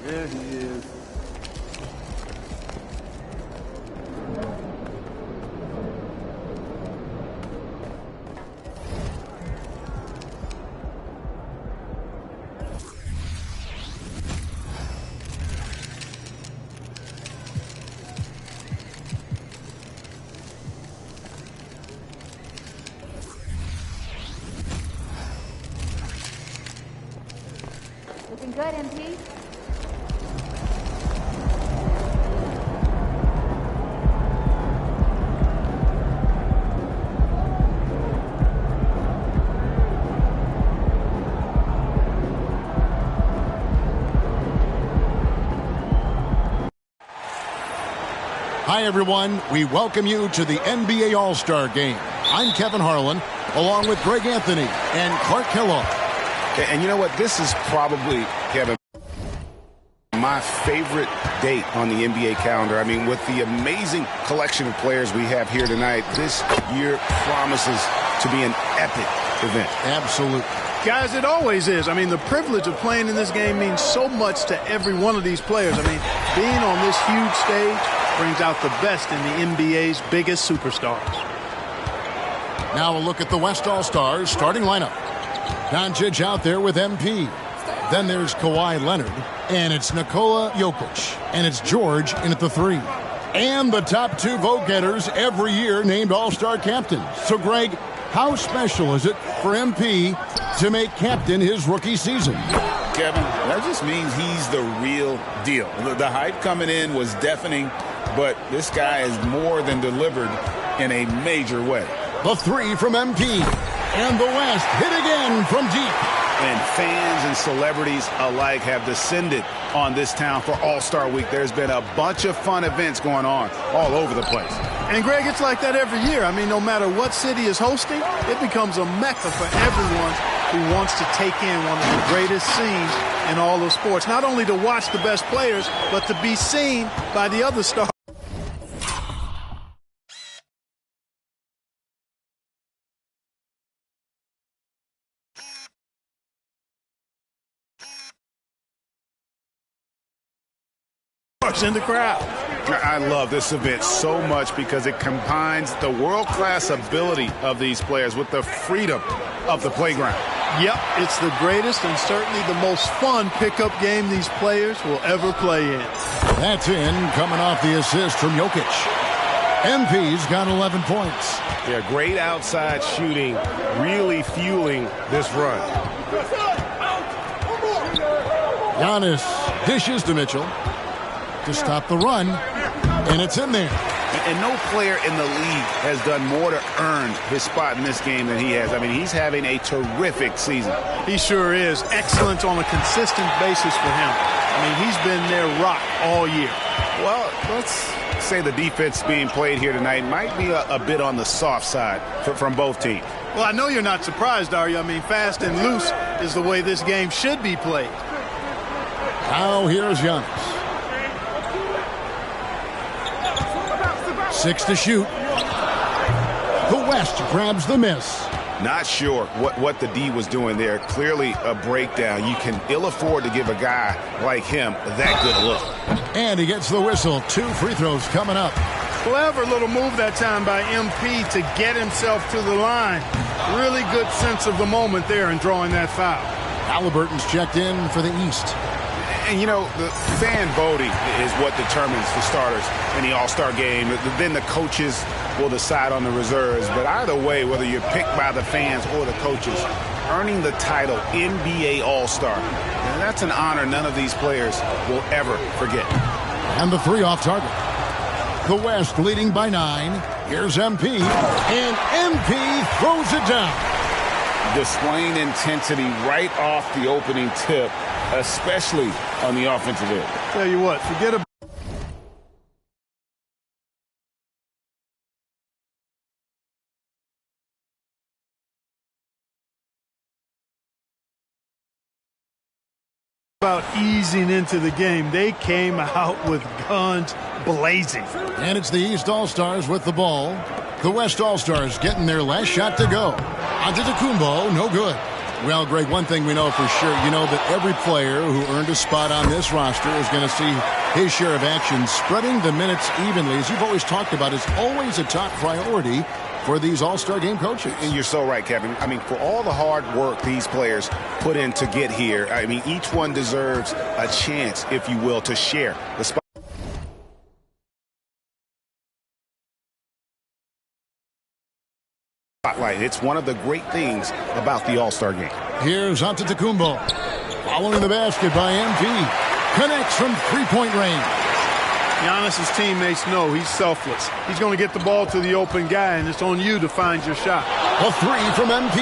There he is. Looking good, MP. Hi, everyone. We welcome you to the NBA All-Star Game. I'm Kevin Harlan, along with Greg Anthony and Clark Kellogg. And you know what? This is probably, Kevin, my favorite date on the NBA calendar. I mean, with the amazing collection of players we have here tonight, this year promises to be an epic event. Absolutely. Guys, it always is. I mean, the privilege of playing in this game means so much to every one of these players. I mean, being on this huge stage brings out the best in the NBA's biggest superstars. Now a look at the West All-Stars starting lineup. Doncic out there with MP. Then there's Kawhi Leonard. And it's Nikola Jokic. And it's George in at the 3. And the top 2 vote-getters every year named All-Star captains. So, Greg, how special is it for MP to make captain his rookie season? Kevin, that just means he's the real deal. The hype coming in was deafening, but this guy is more than delivered in a major way. The 3 from MP. And the West hit again from deep. And fans and celebrities alike have descended on this town for All-Star Week. There's been a bunch of fun events going on all over the place. And, Greg, it's like that every year. I mean, no matter what city is hosting, it becomes a mecca for everyone who wants to take in one of the greatest scenes in all of sports. Not only to watch the best players, but to be seen by the other stars. In the crowd. I love this event so much because it combines the world-class ability of these players with the freedom of the playground. Yep, it's the greatest and certainly the most fun pickup game these players will ever play in. That's in, coming off the assist from Jokic. MP's got 11 points. Yeah, great outside shooting, really fueling this run. Giannis dishes to Mitchell to stop the run, and it's in there. And no player in the league has done more to earn his spot in this game than he has. I mean, he's having a terrific season. He sure is. Excellent on a consistent basis for him. I mean, he's been their rock all year. Well, let's say the defense being played here tonight might be a bit on the soft side from both teams. Well, I know you're not surprised, are you? I mean, fast and loose is the way this game should be played. Now here's Giannis. 6 to shoot. The West grabs the miss. Not sure what the D was doing there. Clearly a breakdown. You can ill afford to give a guy like him that good a look. And he gets the whistle. 2 free throws coming up. Clever little move that time by MP to get himself to the line. Really good sense of the moment there in drawing that foul. Halliburton's checked in for the East. And, you know, the fan voting is what determines the starters in the All-Star game. Then the coaches will decide on the reserves. But either way, whether you're picked by the fans or the coaches, earning the title NBA All-Star, that's an honor none of these players will ever forget. And the 3 off target. The West leading by 9. Here's MP. And MP throws it down. Displaying intensity right off the opening tip, especially on the offensive end. Tell you what, forget about easing into the game. They came out with guns blazing. And it's the East All-Stars with the ball. The West All-Stars getting their last shot to go. Antetokounmpo, no good. Well, Greg, one thing we know for sure, you know that every player who earned a spot on this roster is going to see his share of action. Spreading the minutes evenly, as you've always talked about, is always a top priority for these All-Star Game coaches. And you're so right, Kevin. I mean, for all the hard work these players put in to get here, I mean, each one deserves a chance, if you will, to share the spot. It's one of the great things about the All-Star Game. Here's Antetokounmpo. Following the basket by MP. Connects from three-point range. Giannis's teammates know he's selfless. He's going to get the ball to the open guy, and it's on you to find your shot. A three from MP.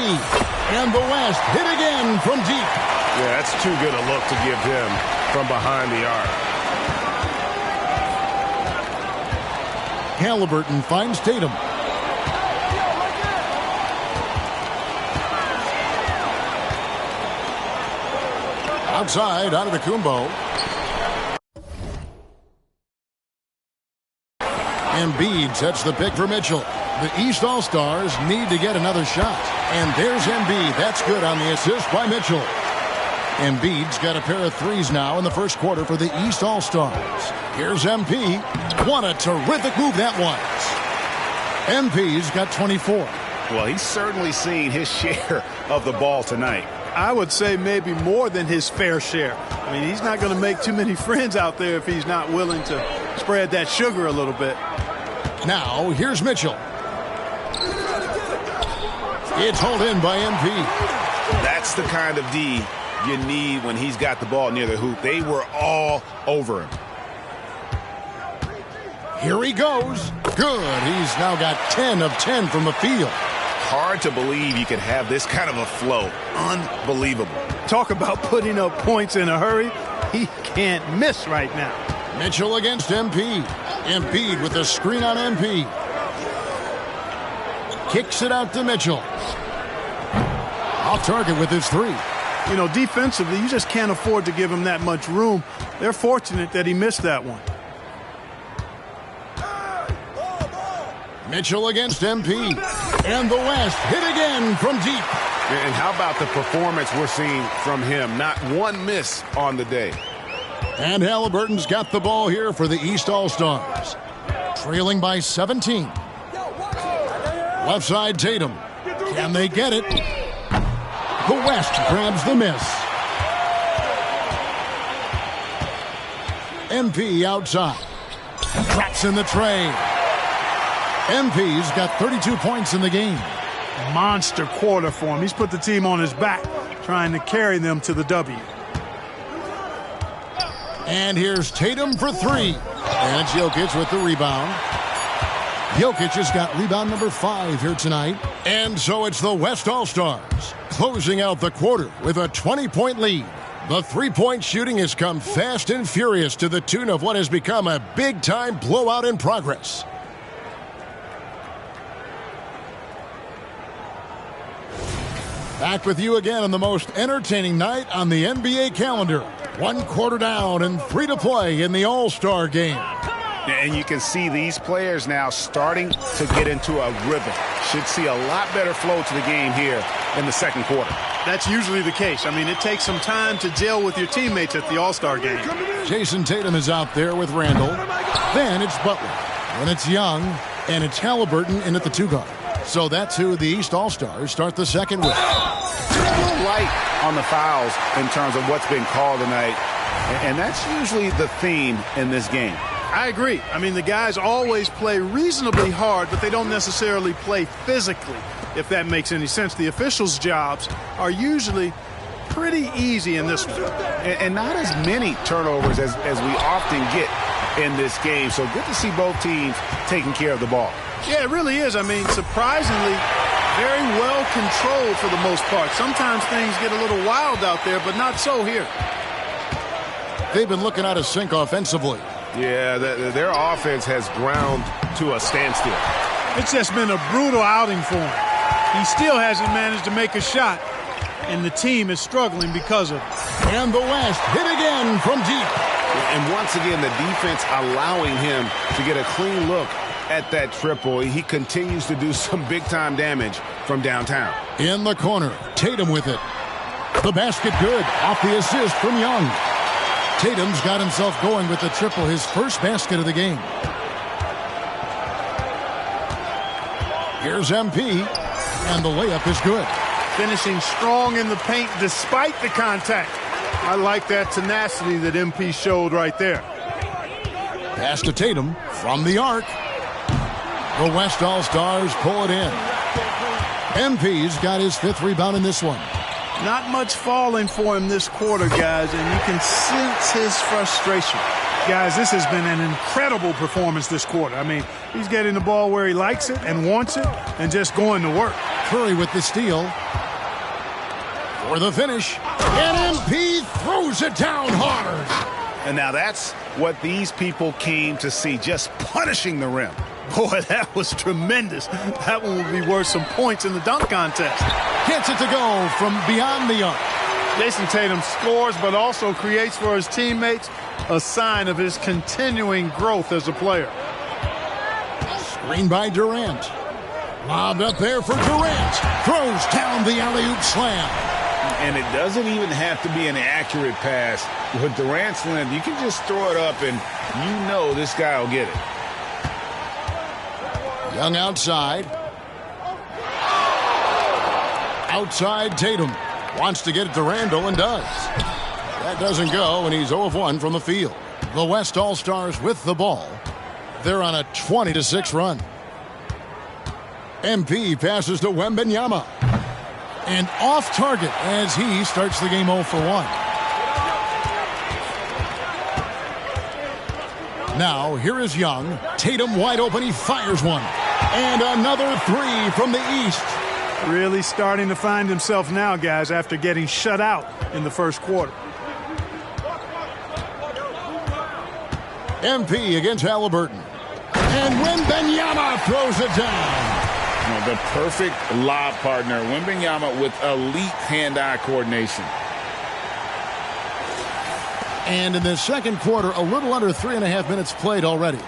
And the West hit again from deep. Yeah, that's too good a look to give him from behind the arc. Halliburton finds Tatum. Outside, Antetokounmpo. Embiid sets the pick for Mitchell. The East All-Stars need to get another shot. And there's Embiid. That's good on the assist by Mitchell. Embiid's got a pair of threes now in the first quarter for the East All-Stars. Here's MP. What a terrific move that was. MP's got 24. Well, he's certainly seen his share of the ball tonight. I would say maybe more than his fair share. I mean, he's not going to make too many friends out there if he's not willing to spread that sugar a little bit. Now, here's Mitchell. It's hauled in by MP. That's the kind of D you need when he's got the ball near the hoop. They were all over him. Here he goes. Good. He's now got 10 of 10 from the field. Hard to believe you could have this kind of a flow. Unbelievable. Talk about putting up points in a hurry. He can't miss right now. Mitchell against MP. Embiid with the screen on MP. Kicks it out to Mitchell. Off target with his three. You know, defensively, you just can't afford to give him that much room. They're fortunate that he missed that one. Mitchell against MP. And the West hit again from deep. And how about the performance we're seeing from him? Not one miss on the day. And Halliburton's got the ball here for the East All-Stars. Trailing by 17. Left side Tatum. Can they get it? The West grabs the miss. MP outside. Drops in the tray. MP's got 32 points in the game. Monster quarter for him. He's put the team on his back, trying to carry them to the W. And here's Tatum for three. And it's Jokic with the rebound. Jokic has got rebound number 5 here tonight. And so it's the West All-Stars closing out the quarter with a 20-point lead. The three-point shooting has come fast and furious to the tune of what has become a big-time blowout in progress. Back with you again on the most entertaining night on the NBA calendar. 1 quarter down and 3 to play in the All-Star game. And you can see these players now starting to get into a rhythm. Should see a lot better flow to the game here in the second quarter. That's usually the case. I mean, it takes some time to gel with your teammates at the All-Star game. Jason Tatum is out there with Randall. Then it's Butler. Then it's Young. And it's Halliburton in at the 2 guard. So that's who the East All-Stars start the second with. A little light on the fouls in terms of what's been called tonight. And that's usually the theme in this game. I agree. I mean, the guys always play reasonably hard, but they don't necessarily play physically, if that makes any sense. The officials' jobs are usually pretty easy in this one. And not as many turnovers as we often get in this game. So good to see both teams taking care of the ball. Yeah, it really is. I mean, surprisingly, very well controlled for the most part. Sometimes things get a little wild out there, but not so here. They've been looking out of sync offensively. Yeah, their offense has ground to a standstill. It's just been a brutal outing for him. He still hasn't managed to make a shot, and the team is struggling because of it. And the West hit again from deep. And once again, the defense allowing him to get a clean look at that triple. He continues to do some big-time damage from downtown. In the corner, Tatum with it. The basket good off the assist from Young. Tatum's got himself going with the triple, his first basket of the game. Here's MP, and the layup is good. Finishing strong in the paint despite the contact. I like that tenacity that MP showed right there. Pass to Tatum from the arc. The West All-Stars pull it in. MP's got his 5th rebound in this one. Not much falling for him this quarter, guys, and you can sense his frustration. Guys, this has been an incredible performance this quarter. I mean, he's getting the ball where he likes it and wants it and just going to work. Curry with the steal. For the finish. And MP throws it down hard. And now that's what these people came to see, just punishing the rim. Boy, that was tremendous. That one will be worth some points in the dunk contest. Gets it to go from beyond the arc. Jason Tatum scores, but also creates for his teammates a sign of his continuing growth as a player. Screen by Durant. Lobbed up there for Durant. Throws down the alley-oop slam. And it doesn't even have to be an accurate pass. With Durant's length, you can just throw it up and you know this guy will get it. Young outside. Outside Tatum. Wants to get it to Randall and does. That doesn't go, and he's 0 of 1 from the field. The West All-Stars with the ball. They're on a 20-6 run. MP passes to Wembanyama. And off target as he starts the game 0 for 1. Now, here is Young. Tatum wide open. He fires one. And another 3 from the East. Really starting to find himself now, guys, after getting shut out in the first quarter. MP against Halliburton. And Wembanyama throws it down. The perfect lob partner. Wembanyama with elite hand-eye coordination. And in the second quarter, a little under 3.5 minutes played already.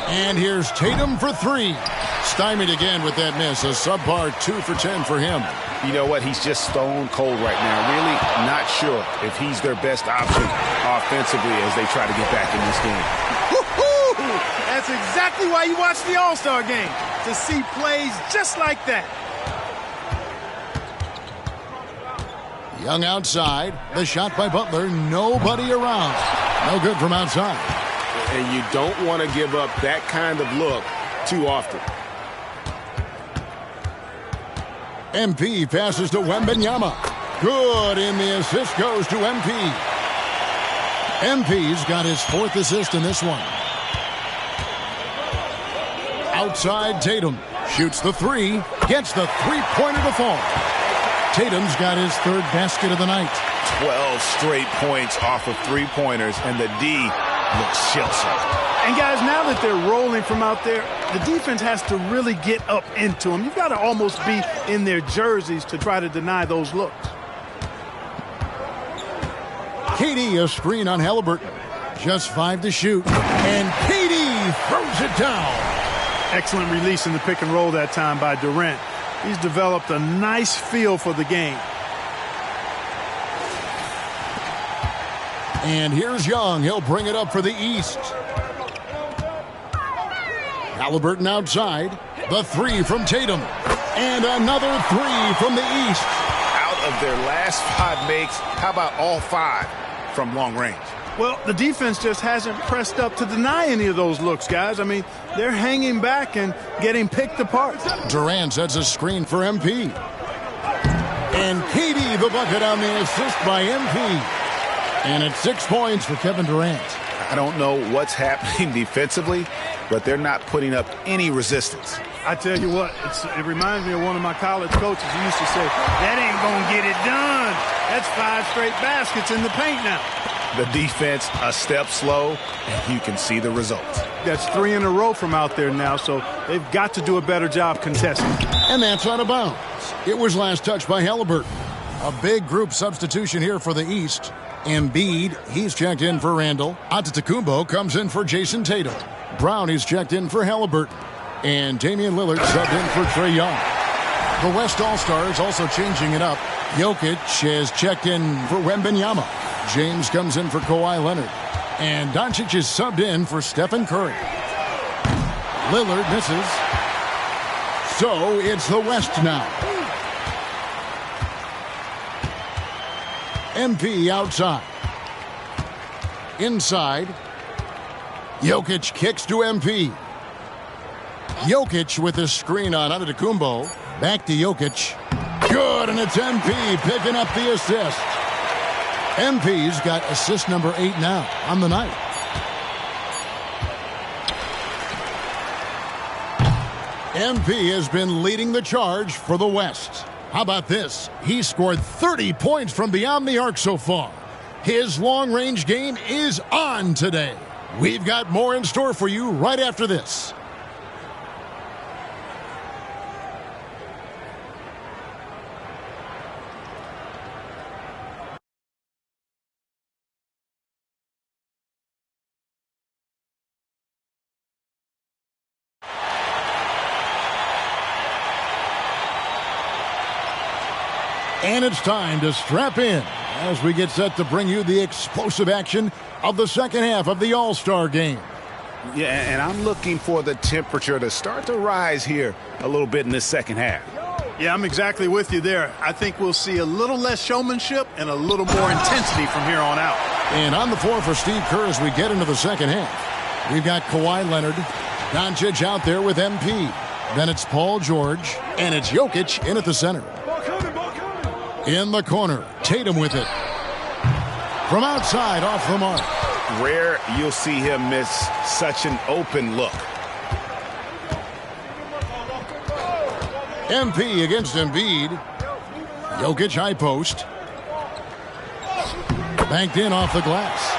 And here's Tatum for 3. Stymied again with that miss. A subpar 2 for 10 for him. You know what? He's just stone cold right now. Really not sure if he's their best option offensively as they try to get back in this game. That's exactly why you watch the All-Star game, to see plays just like that. Young outside. The shot by Butler. Nobody around. No good from outside. And you don't want to give up that kind of look too often. MP passes to Wembanyama. Good, and the assist goes to MP. MP's got his 4th assist in this one. Outside Tatum. Shoots the 3. Gets the 3-pointer to fall. Tatum's got his 3rd basket of the night. 12 straight points off of 3-pointers, and the D looks shell-shocked. And guys, now that they're rolling from out there, the defense has to really get up into them. You've got to almost be in their jerseys to try to deny those looks. KD a screen on Halliburton. Just 5 to shoot. And KD throws it down. Excellent release in the pick and roll that time by Durant. He's developed a nice feel for the game. And here's Young. He'll bring it up for the East. Halliburton outside. The 3 from Tatum. And another 3 from the East. Out of their last 5 makes, how about all 5 from long range? Well, the defense just hasn't pressed up to deny any of those looks, guys. I mean, they're hanging back and getting picked apart. Durant sets a screen for MP. And KD the bucket on the assist by MP. And it's 6 points for Kevin Durant. I don't know what's happening defensively, but they're not putting up any resistance. I tell you what, it reminds me of one of my college coaches who used to say, that ain't going to get it done. That's 5 straight baskets in the paint now. The defense a step slow, and you can see the results. That's 3 in a row from out there now, so they've got to do a better job contesting. And that's out of bounds. It was last touched by Halliburton. A big group substitution here for the East. Embiid, he's checked in for Randall. Antetokounmpo comes in for Jason Tatum. Brown is checked in for Halliburton. And Damian Lillard subbed in for Trae Young. The West All-Stars also changing it up. Jokic has checked in for Wembanyama. James comes in for Kawhi Leonard. And Doncic is subbed in for Stephen Curry. Lillard misses. So it's the West now. MP outside. Inside. Jokic kicks to MP. Jokic with a screen on Antetokounmpo. Back to Jokic. Good, and it's MP picking up the assist. MP's got assist number 8 now on the night. MP has been leading the charge for the West. How about this? He scored 30 points from beyond the arc so far. His long-range game is on today. We've got more in store for you right after this. And it's time to strap in as we get set to bring you the explosive action of the second half of the All-Star game. Yeah, and I'm looking for the temperature to start to rise here a little bit in this second half. Yeah, I'm exactly with you there. I think we'll see a little less showmanship and a little more intensity from here on out. And on the floor for Steve Kerr as we get into the second half, we've got Kawhi Leonard, Doncic out there with MP. Then it's Paul George, and it's Jokic in at the center. In the corner, Tatum with it. From outside, off the mark. Rare you'll see him miss such an open look. MP against Embiid. Jokic high post. Banked in off the glass.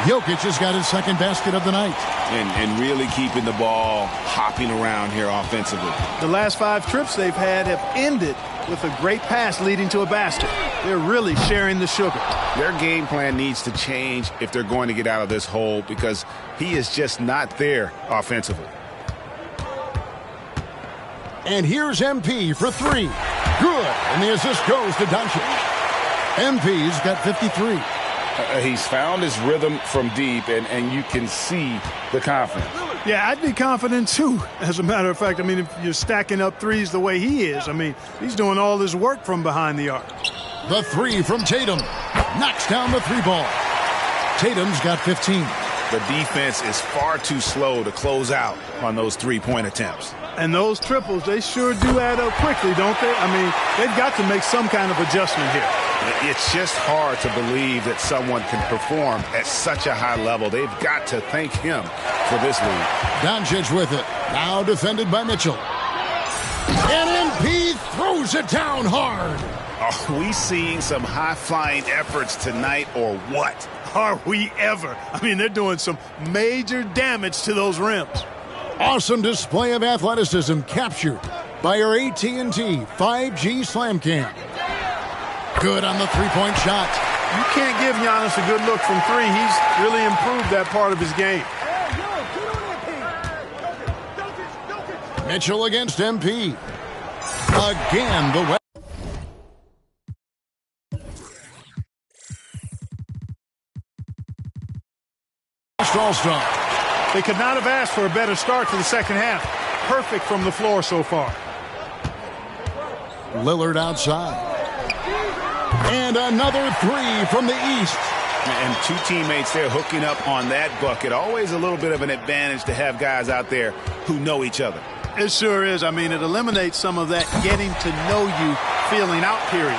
Jokic has got his second basket of the night. And really keeping the ball hopping around here offensively. The last 5 trips they've had have ended with a great pass leading to a basket. They're really sharing the sugar. Their game plan needs to change if they're going to get out of this hole because he is just not there offensively. And here's MP for 3. Good. And the assist goes to Doncic. MP's got 53. He's found his rhythm from deep, and you can see the confidence. Yeah, I'd be confident, too. As a matter of fact, I mean, if you're stacking up threes the way he is, I mean, he's doing all his work from behind the arc. The 3 from Tatum. Knocks down the 3 ball. Tatum's got 15. The defense is far too slow to close out on those 3-point attempts. And those triples, they sure do add up quickly, don't they? I mean, they've got to make some kind of adjustment here. It's just hard to believe that someone can perform at such a high level. They've got to thank him for this lead. Doncic with it. Now defended by Mitchell. And MP throws it down hard. Are we seeing some high-flying efforts tonight or what? Are we ever? I mean, they're doing some major damage to those rims. Awesome display of athleticism captured by our AT&T 5G Slam Cam. Good on the 3-point shot. You can't give Giannis a good look from 3. He's really improved that part of his game. Mitchell against MP. Again, the West All-Star. They could not have asked for a better start to the second half. Perfect from the floor so far. Lillard outside. And another 3 from the East. And 2 teammates there hooking up on that bucket. Always a little bit of an advantage to have guys out there who know each other. It sure is. I mean, it eliminates some of that getting to know you feeling out period.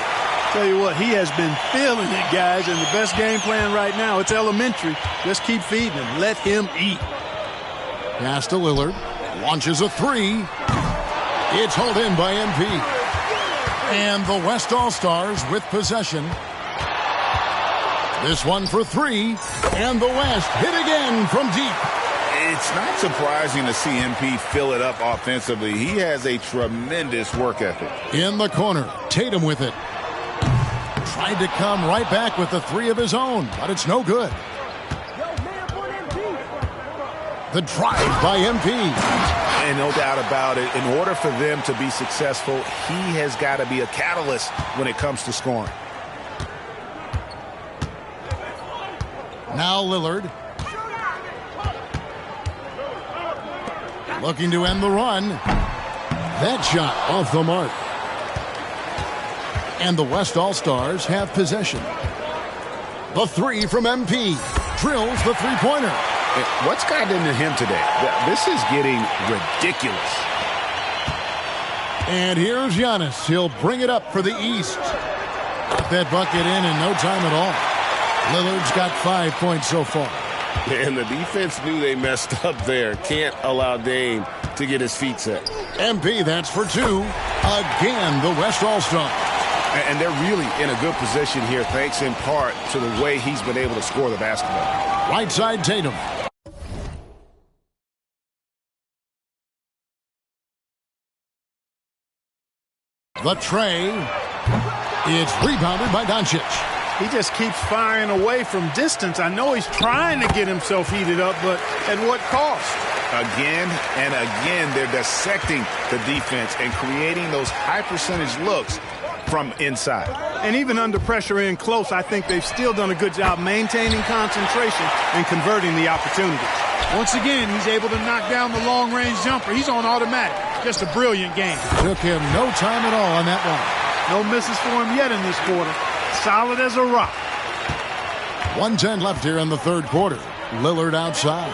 Tell you what, he has been feeling it, guys, and the best game plan right now, it's elementary. Just keep feeding him. Let him eat. Pass to Lillard. Launches a 3. It's hauled in by MP. And the West All-Stars with possession. This one for 3. And the West hit again from deep. It's not surprising to see MP fill it up offensively. He has a tremendous work ethic. In the corner, Tatum with it. Tried to come right back with the 3 of his own, but it's no good. The drive by MP. And no doubt about it, in order for them to be successful, he has got to be a catalyst when it comes to scoring. Now Lillard. Looking to end the run. That shot off the mark. And the West All-Stars have possession. The three from MP. Drills the three-pointer. What's gotten into him today? This is getting ridiculous. And here's Giannis. He'll bring it up for the East. Got that bucket in no time at all. Lillard's got 5 points so far. And the defense knew they messed up there. Can't allow Dame to get his feet set. MP, that's for two. Again, the West All-Star. And they're really in a good position here, thanks in part to the way he's been able to score the basketball. Right side, Tatum. The tray. It's rebounded by Doncic. He just keeps firing away from distance. I know he's trying to get himself heated up, but at what cost? Again and again, they're dissecting the defense and creating those high-percentage looks from inside. And even under pressure in close, I think they've still done a good job maintaining concentration and converting the opportunities. Once again, he's able to knock down the long-range jumper. He's on automatic. Just a brilliant game. Took him no time at all on that one. No misses for him yet in this quarter. Solid as a rock. 1:10 left here in the third quarter. Lillard outside.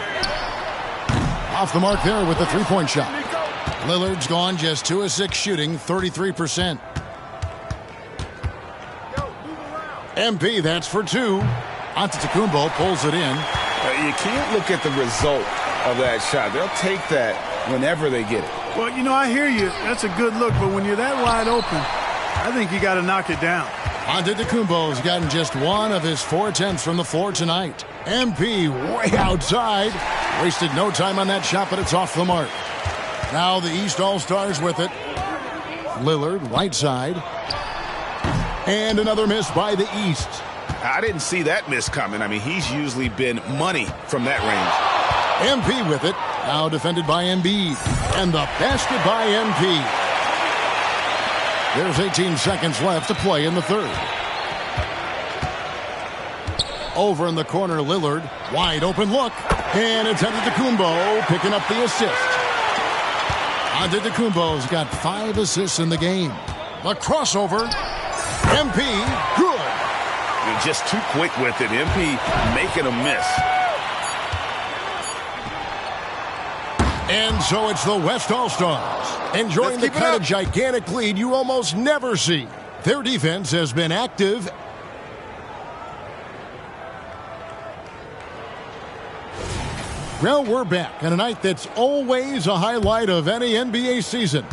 Off the mark there with the three-point shot. Lillard's gone just 2 of 6 shooting, 33%. MP, that's for two. Antetokounmpo pulls it in. You can't look at the result of that shot. They'll take that whenever they get it. Well, you know, I hear you. That's a good look, but when you're that wide open, I think you got to knock it down. Antetokounmpo's gotten just 1 of his 4 attempts from the floor tonight. MP way outside. Wasted no time on that shot, but it's off the mark. Now the East All-Stars with it. Lillard, right side. And another miss by the East. I didn't see that miss coming. I mean, he's usually been money from that range. MP with it. Now defended by Embiid. And the basket by MP. There's 18 seconds left to play in the third. Over in the corner, Lillard. Wide open look. And it's Antetokounmpo picking up the assist. Antetokounmpo's got 5 assists in the game. The crossover. MP, good. You're just too quick with it. MP making a miss. And so it's the West All-Stars enjoying the kind of gigantic lead you almost never see. Their defense has been active. Well, we're back on a night that's always a highlight of any NBA season.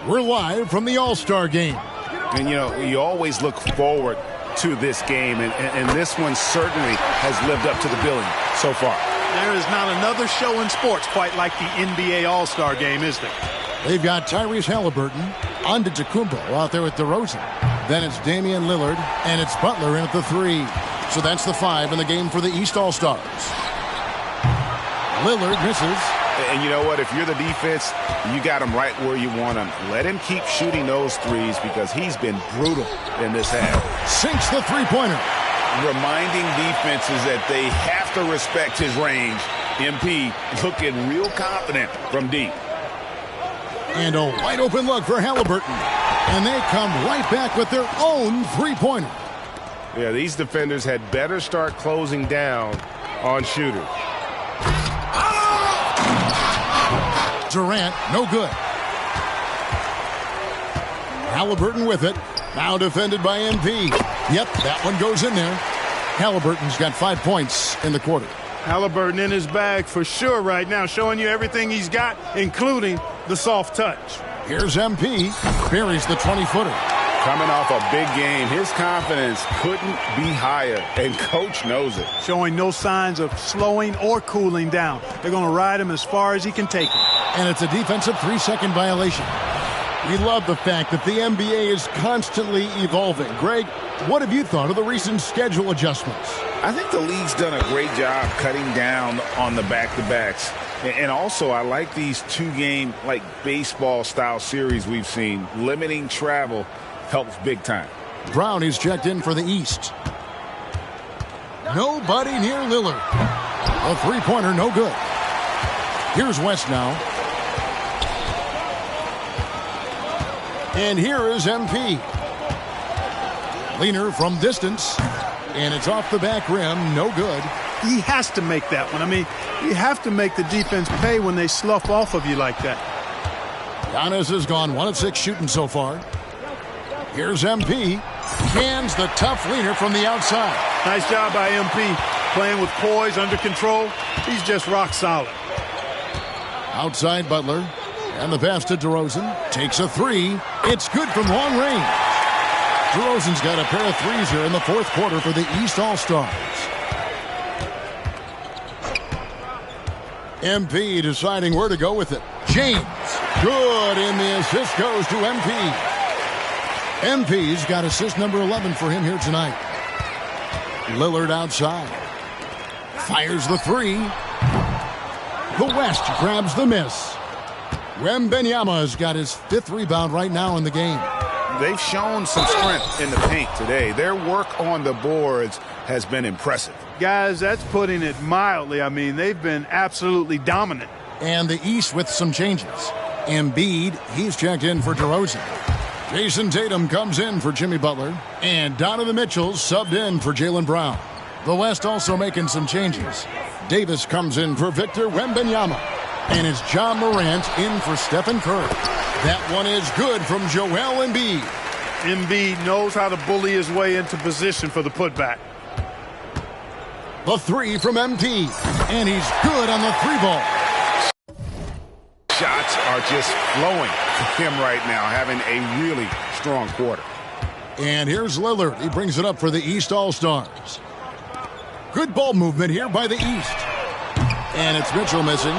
We're live from the All-Star game. And, you know, you always look forward to this game, and this one certainly has lived up to the billing so far. There is not another show in sports quite like the NBA All-Star game, is there? They've got Tyrese Halliburton, Antetokounmpo out there with DeRozan. Then it's Damian Lillard, and it's Butler in at the 3. So that's the 5 in the game for the East All-Stars. Lillard misses. And you know what? If you're the defense, you got him right where you want him. Let him keep shooting those threes because he's been brutal in this half. Sinks the three-pointer. Reminding defenses that they have to respect his range. MP looking real confident from deep. And a wide-open look for Halliburton. And they come right back with their own three-pointer. Yeah, these defenders had better start closing down on shooters. Durant, no good. Halliburton with it. Now defended by MP. Yep, that one goes in there. Halliburton's got 5 points in the quarter. Halliburton in his bag for sure right now, showing you everything he's got, including the soft touch. Here's MP. Buries the 20-footer. Coming off a big game, his confidence couldn't be higher, and Coach knows it. Showing no signs of slowing or cooling down. They're going to ride him as far as he can take him. And it's a defensive 3-second violation. We love the fact that the NBA is constantly evolving. Greg, what have you thought of the recent schedule adjustments? I think the league's done a great job cutting down on the back-to-backs. And also, I like these two-game, like baseball-style series we've seen. Limiting travel helps big time. Brown is checked in for the East. Nobody near Lillard. A three-pointer, no good. Here's West now. And here is MP. Leaner from distance. And it's off the back rim, no good. He has to make that one. I mean, you have to make the defense pay when they slough off of you like that. Giannis has gone 1 of 6 shooting so far. Here's MP. Cans the tough Leaner from the outside. Nice job by MP. Playing with poise, under control. He's just rock solid. Outside Butler. And the pass to DeRozan. Takes a three. It's good from long range. DeRozan's got a pair of threes here in the fourth quarter for the East All-Stars. MP deciding where to go with it. James. Good, and the assist goes to MP. MP's got assist number 11 for him here tonight. Lillard outside. Fires the three. The West grabs the miss. Wembanyama's got his 5th rebound right now in the game. They've shown some strength in the paint today. Their work on the boards has been impressive. Guys, that's putting it mildly. I mean, they've been absolutely dominant. And the East with some changes. Embiid, he's checked in for DeRozan. Jason Tatum comes in for Jimmy Butler. And Donovan Mitchell's subbed in for Jaylen Brown. The West also making some changes. Davis comes in for Victor Wembanyama. And it's John Morant in for Stephen Curry. That one is good from Joel Embiid. Embiid knows how to bully his way into position for the putback. The three from MP. And he's good on the three ball. Shots are just flowing for him right now, having a really strong quarter. And here's Lillard. He brings it up for the East All-Stars. Good ball movement here by the East. And it's Mitchell missing.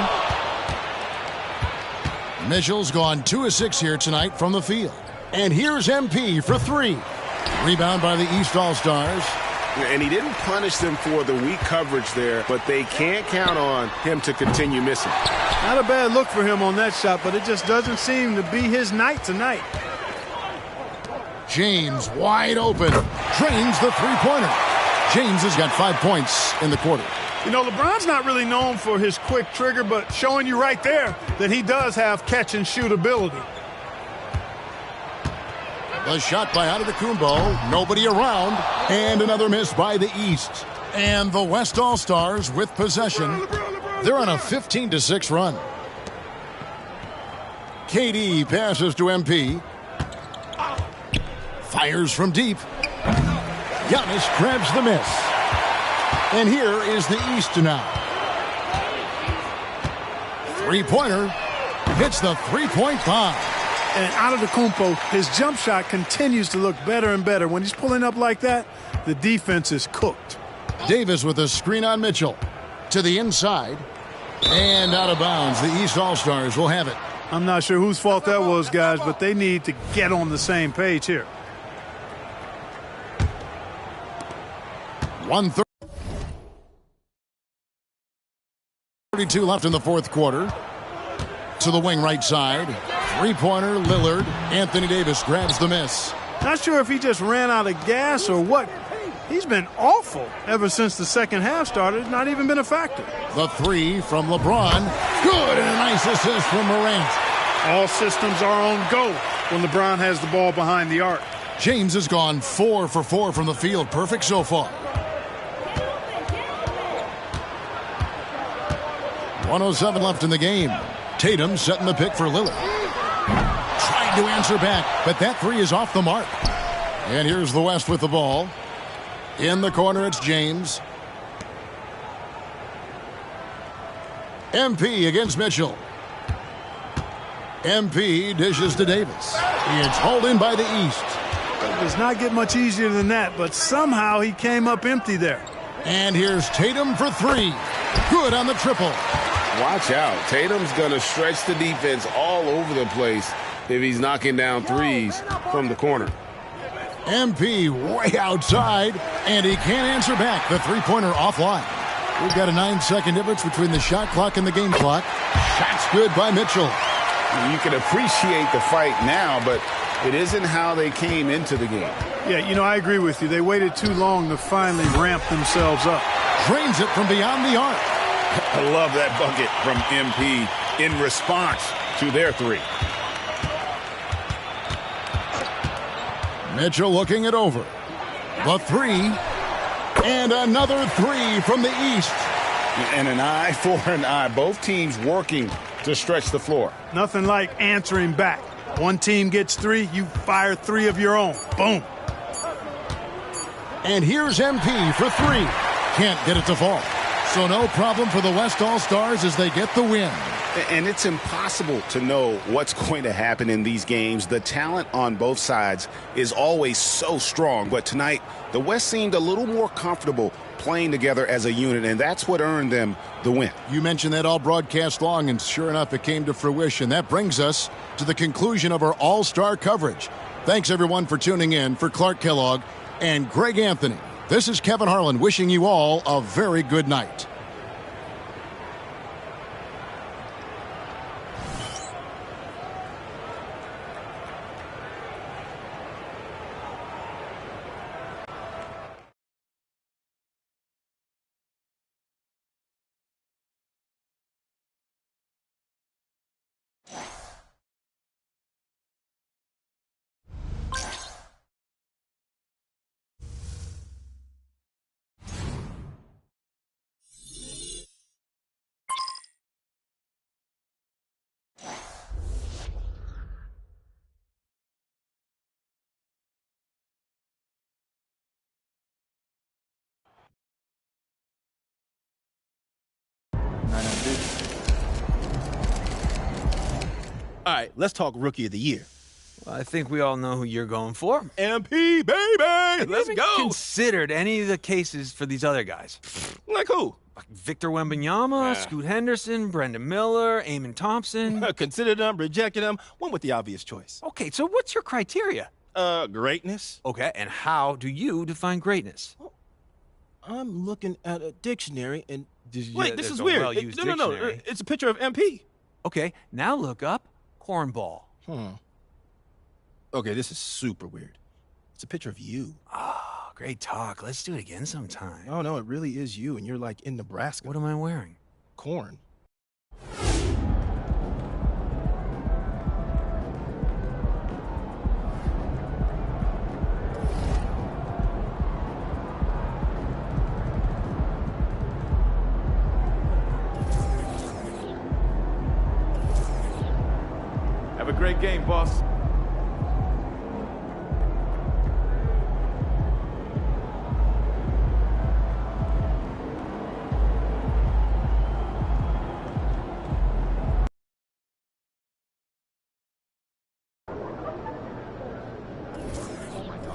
Mitchell's gone 2 of 6 here tonight from the field. And here's MP for 3. Rebound by the East All-Stars. And he didn't punish them for the weak coverage there, but they can't count on him to continue missing. Not a bad look for him on that shot, but it just doesn't seem to be his night tonight. James wide open. Drains the three-pointer. James has got 5 points in the quarter. You know, LeBron's not really known for his quick trigger, but showing you right there that he does have catch-and-shoot ability. The shot by Antetokounmpo. Nobody around. And another miss by the East. And the West All-Stars with possession. They're on a 15-6 run. KD passes to MP. Fires from deep. Giannis grabs the miss. And here is the East now. Three-pointer. Hits the three-point bomb. And Antetokounmpo, his jump shot continues to look better and better. When he's pulling up like that, the defense is cooked. Davis with a screen on Mitchell. To the inside. And out of bounds. The East All-Stars will have it. I'm not sure whose fault that was, guys, but they need to get on the same page here. 1:32 left in the fourth quarter. To the wing right side. Three-pointer, Lillard. Anthony Davis grabs the miss. Not sure if he just ran out of gas or what. He's been awful ever since the second half started. Not even been a factor. The three from LeBron. Good, and a nice assist from Morant. All systems are on go when LeBron has the ball behind the arc. James has gone 4 for 4 from the field. Perfect so far. 1:07 left in the game. Tatum setting the pick for Lillard. Tried to answer back, but that three is off the mark. And here's the West with the ball. In the corner, it's James. MP against Mitchell. MP dishes to Davis. It's hauled in by the East. It does not get much easier than that, but somehow he came up empty there. And here's Tatum for 3. Good on the triple. Watch out. Tatum's going to stretch the defense all over the place if he's knocking down threes from the corner. MP way outside, and he can't answer back. The three-pointer offline. We've got a 9-second difference between the shot clock and the game clock. Shot's good by Mitchell. You can appreciate the fight now, but it isn't how they came into the game. Yeah, you know, I agree with you. They waited too long to finally ramp themselves up. Drains it from beyond the arc. I love that bucket from MP in response to their three. Mitchell looking it over. The three. And another three from the east. And an eye for an eye. Both teams working to stretch the floor. Nothing like answering back. One team gets three, you fire three of your own. Boom. And here's MP for three. Can't get it to fall. So no problem for the West All-Stars as they get the win. And it's impossible to know what's going to happen in these games. The talent on both sides is always so strong. But tonight, the West seemed a little more comfortable playing together as a unit, and that's what earned them the win. You mentioned that all broadcast long, and sure enough, it came to fruition. That brings us to the conclusion of our All-Star coverage. Thanks, everyone, for tuning in. For Clark Kellogg and Greg Anthony, this is Kevin Harlan wishing you all a very good night. All right, let's talk Rookie of the Year. Well, I think we all know who you're going for. MP, baby! Let's go! Considered any of the cases for these other guys. Like who? Like Victor Wembanyama, Scoot Henderson, Brendan Miller, Eamon Thompson. Considered them, rejected them, went with the obvious choice. Okay, so what's your criteria? Greatness. Okay, and how do you define greatness? Well, I'm looking at a dictionary and... Wait, this there's is a weird. well-used No. dictionary. It's a picture of MP. Okay, now look up cornball. Okay, this is super weird. It's a picture of you. Oh, great talk. Let's do it again sometime. Oh, no, it really is you, and you're like in Nebraska. What am I wearing? Corn. Have a great game, boss.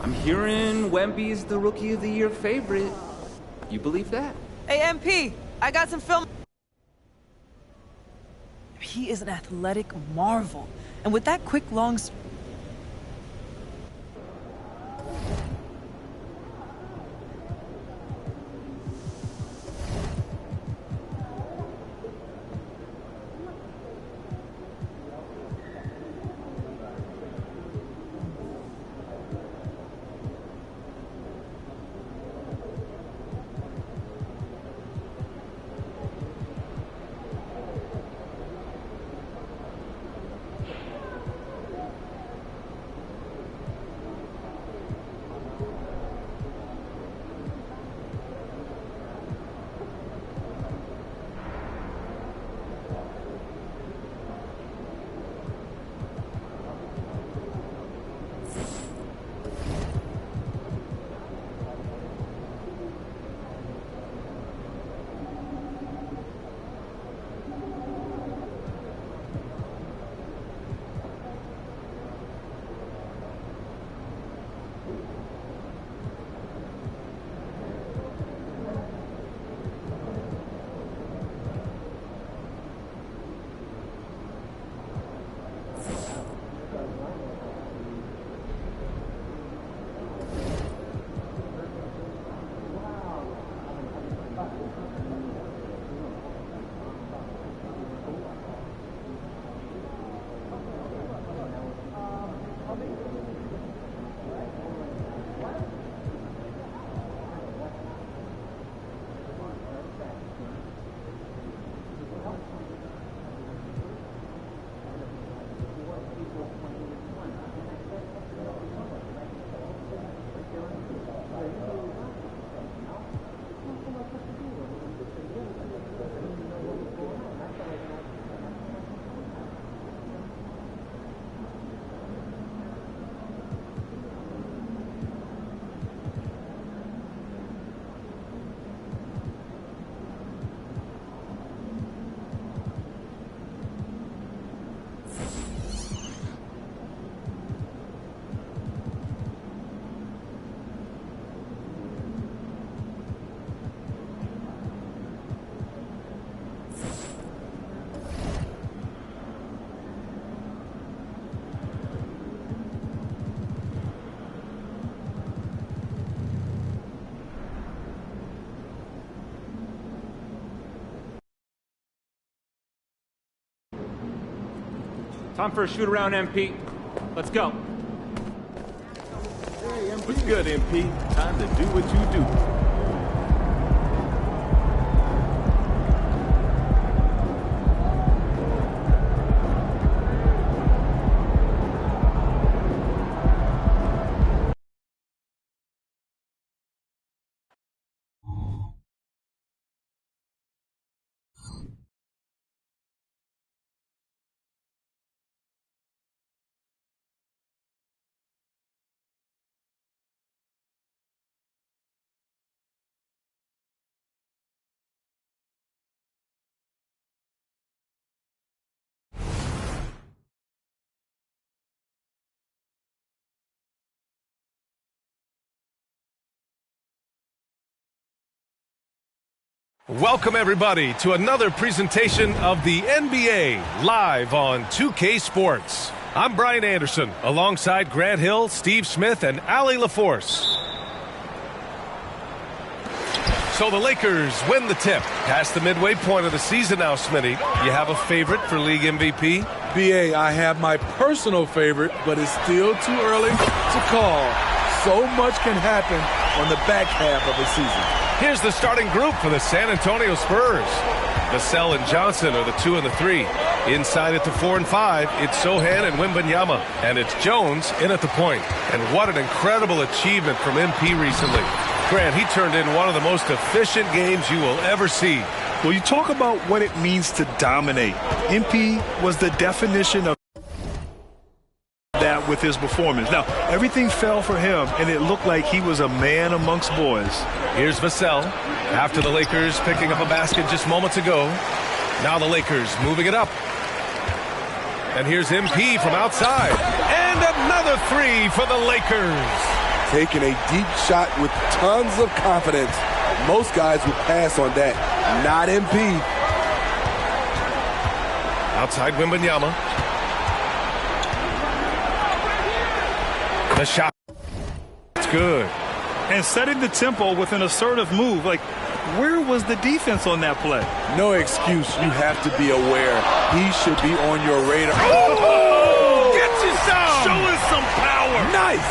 I'm hearing Wemby's the Rookie of the Year favorite. You believe that? Hey, MP, I got some film. He is an athletic marvel. And with that quick, long... Time for a shoot around, MP. Let's go. What's good, MP? Time to do what you do. Welcome, everybody, to another presentation of the NBA live on 2K Sports. I'm Brian Anderson, alongside Grant Hill, Steve Smith, and Allie LaForce. So the Lakers win the tip. Past the midway point of the season now, Smitty. You have a favorite for league MVP? BA, I have my personal favorite, but it's still too early to call. So much can happen on the back half of the season. Here's the starting group for the San Antonio Spurs. Vassell and Johnson are the 2 and the 3. Inside at the 4 and 5, it's Sochan and Wembanyama. And it's Jones in at the point. And what an incredible achievement from MP recently. Grant, he turned in one of the most efficient games you will ever see. Well, you talk about what it means to dominate. MP was the definition of that with his performance. Now, everything fell for him, and it looked like he was a man amongst boys. Here's Vassell after the Lakers picking up a basket just moments ago. Now the Lakers moving it up. And here's MP from outside. And another 3 for the Lakers. Taking a deep shot with tons of confidence. Most guys would pass on that. Not MP. Outside Wembanyama. The shot. It's good. And setting the tempo with an assertive move. Like, where was the defense on that play? No excuse. You have to be aware. He should be on your radar. Oh! Get you some! Show us some power. Nice.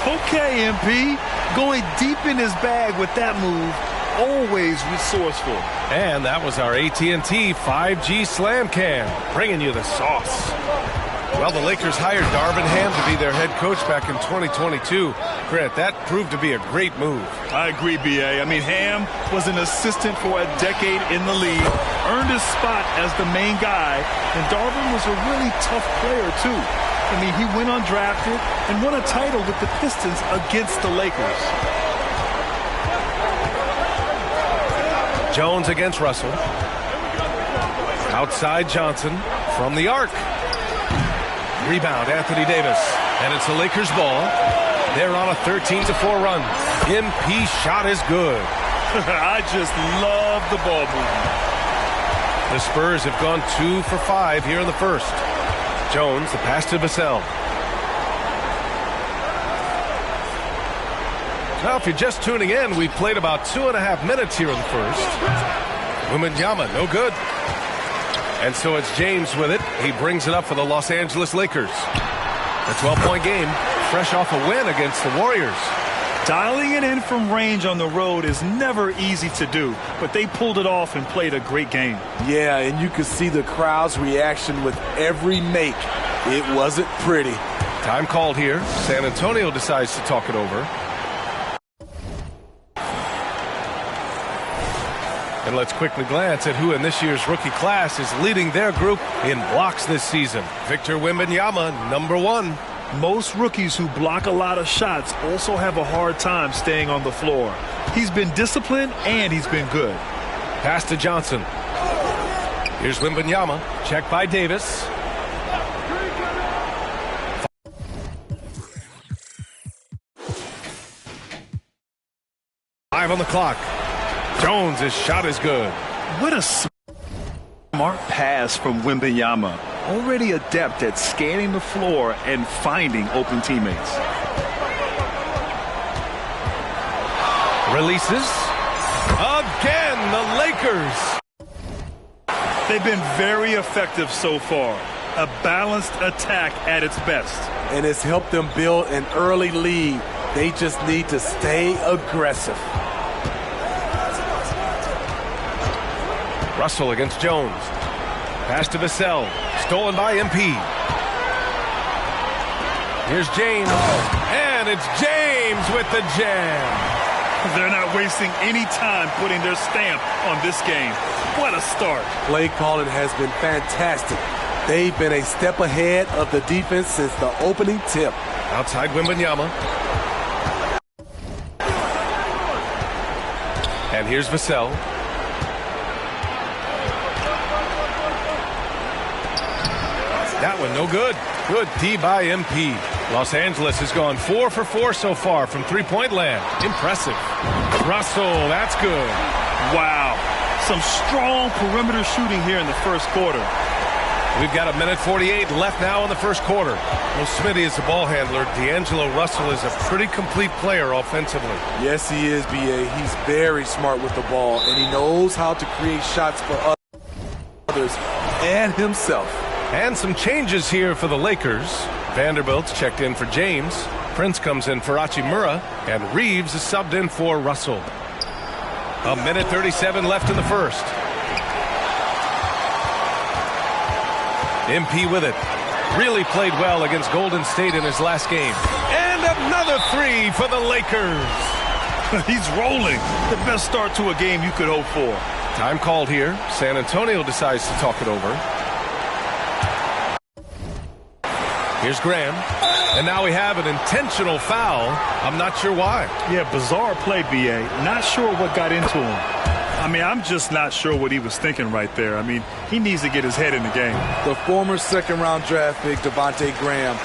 Okay, MP. Going deep in his bag with that move. Always resourceful. And that was our AT&T 5G Slam Cam, bringing you the sauce. Well, the Lakers hired Darvin Ham to be their head coach back in 2022. Grant, that proved to be a great move. I agree, BA. I mean, Ham was an assistant for a decade in the league, earned his spot as the main guy, and Darvin was a really tough player, too. I mean, he went undrafted and won a title with the Pistons against the Lakers. Jones against Russell. Outside Johnson from the arc. Rebound, Anthony Davis. And it's the Lakers' ball. They're on a 13-4 run. MP shot is good. I just love the ball movement. The Spurs have gone 2 for 5 here in the first. Jones, the pass to Vassell. Now, if you're just tuning in, we've played about 2.5 minutes here in the first. Wembanyama, no good. And so it's James with it. He brings it up for the Los Angeles Lakers. A 12-point game, fresh off a win against the Warriors. Dialing it in from range on the road is never easy to do, but they pulled it off and played a great game. Yeah, and you could see the crowd's reaction with every make. It wasn't pretty. Time called here. San Antonio decides to talk it over. And let's quickly glance at who in this year's rookie class is leading their group in blocks this season. Victor Wembanyama, number 1. Most rookies who block a lot of shots also have a hard time staying on the floor. He's been disciplined and he's been good. Pass to Johnson. Here's Wembanyama. Checked by Davis. Five on the clock. Jones' shot is good. What a smart pass from Wembanyama. Already adept at scanning the floor and finding open teammates. Releases. Again, the Lakers. They've been very effective so far. a balanced attack at its best. And it's helped them build an early lead. They just need to stay aggressive. Russell against Jones. Pass to Vassell. Stolen by MP. Here's James. And it's James with the jam. They're not wasting any time putting their stamp on this game. What a start. Play calling has been fantastic. They've been a step ahead of the defense since the opening tip. Outside Wembanyama. And here's Vassell. That one no good. Good D by MP. Los Angeles has gone 4 for 4 so far from three-point land. Impressive. Russell, that's good. Wow. Some strong perimeter shooting here in the first quarter. We've got 1:48 left now in the first quarter. Well, Smitty is the ball handler. D'Angelo Russell is a pretty complete player offensively. Yes, he is, B.A. He's very smart with the ball, and he knows how to create shots for others and himself. And some changes here for the Lakers. Vanderbilt's checked in for James. Prince comes in for Hachimura. And Reeves is subbed in for Russell. 1:37 left in the first. MP with it. Really played well against Golden State in his last game. And another three for the Lakers. He's rolling. The best start to a game you could hope for. Time called here. San Antonio decides to talk it over. Here's Graham. And now we have an intentional foul. I'm not sure why. Yeah, bizarre play, B.A. Not sure what got into him. I mean, I'm just not sure what he was thinking right there. I mean, he needs to get his head in the game. The former second-round draft pick, Devontae Graham,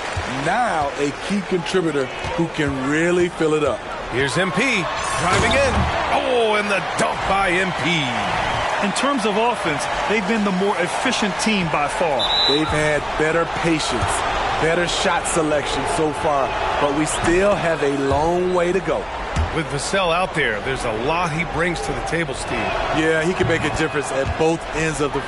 now a key contributor who can really fill it up. Here's MP driving in. Oh, and the dunk by MP. In terms of offense, they've been the more efficient team by far. They've had better patience, better shot selection so far, but we still have a long way to go. With Vassell out there, there's a lot he brings to the table, Steve. Yeah, he can make a difference at both ends of the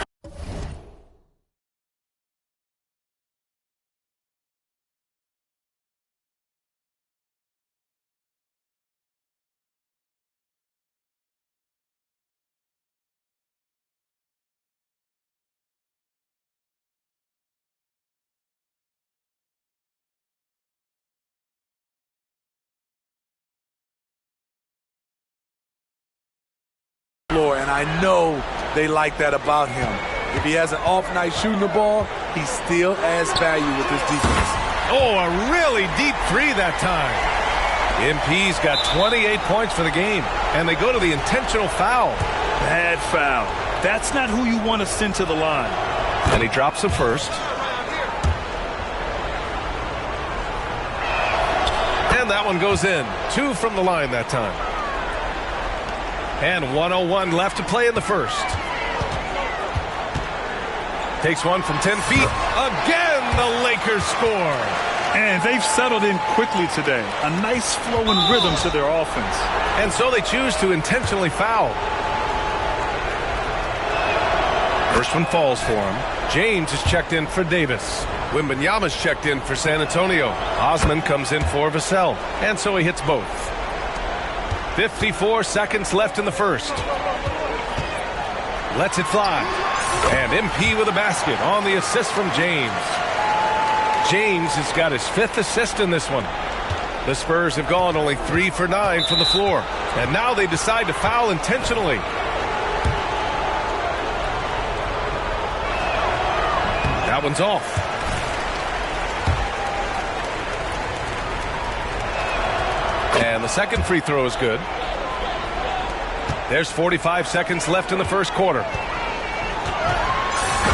floor, and I know they like that about him. If he has an off night shooting the ball, he still adds value with his defense. Oh, a really deep three that time. MP's got 28 points for the game, and they go to the intentional foul. Bad foul. That's not who you want to send to the line. And he drops the first. And that one goes in. 2 from the line that time. And 1:01 left to play in the first. Takes one from 10 feet. Again, the Lakers score. And they've settled in quickly today. A nice flowing rhythm to their offense. And so they choose to intentionally foul. First one falls for him. James is checked in for Davis. Wembanyama's checked in for San Antonio. Osman comes in for Vassell. And so he hits both. 54 seconds left in the first. Lets it fly. And MP with a basket on the assist from James. James has got his 5th assist in this one. The Spurs have gone only 3 for 9 from the floor. And now they decide to foul intentionally. That one's off. And the second free throw is good. There's 45 seconds left in the first quarter.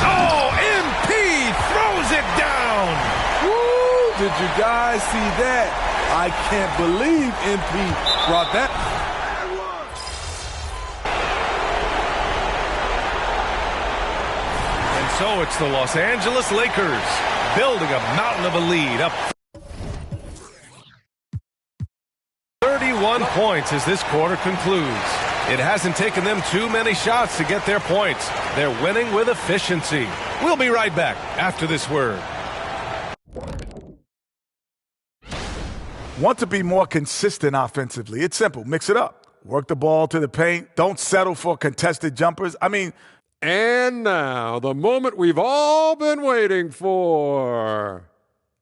Oh, MP throws it down. Woo! Did you guys see that? I can't believe MP brought that. And so it's the Los Angeles Lakers building a mountain of a lead up 31 points as this quarter concludes. It hasn't taken them too many shots to get their points. They're winning with efficiency. We'll be right back after this word. Want to be more consistent offensively? It's simple. Mix it up. Work the ball to the paint. Don't settle for contested jumpers. And now, the moment we've all been waiting for.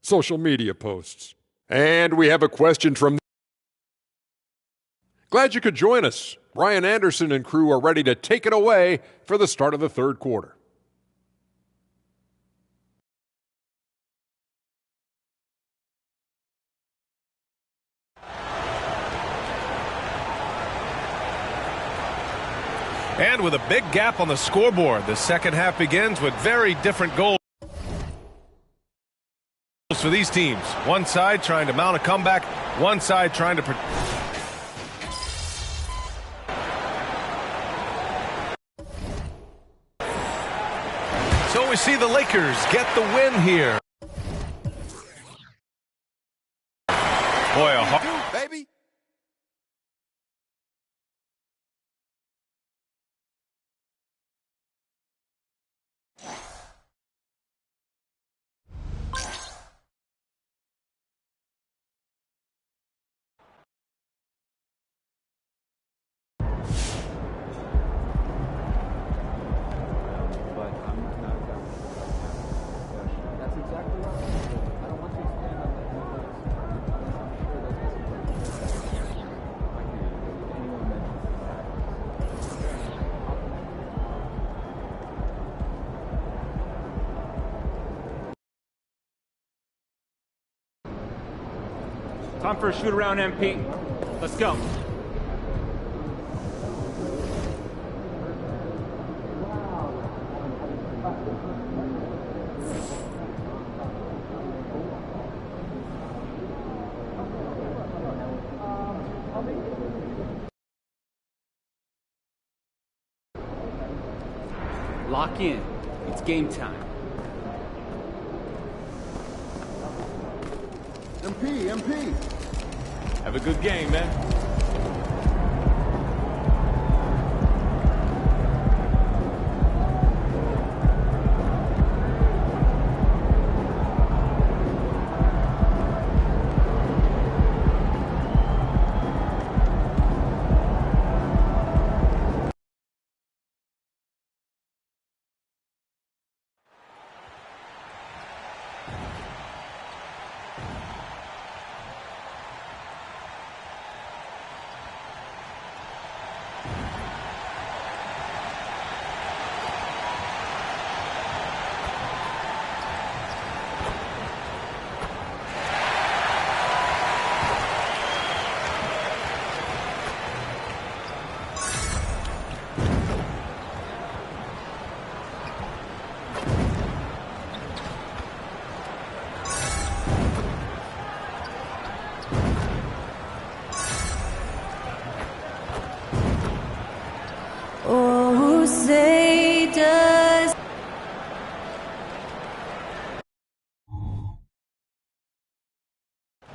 Social media posts. And we have a question from... Glad you could join us. Brian Anderson and crew are ready to take it away for the start of the third quarter. And with a big gap on the scoreboard, the second half begins with very different goals for these teams. One side trying to mount a comeback, one side trying to... So we see the Lakers get the win here. Boy, a hard... baby. Time for a shoot around, MP. Let's go. Lock in. It's game time. MP. Have a good game, man.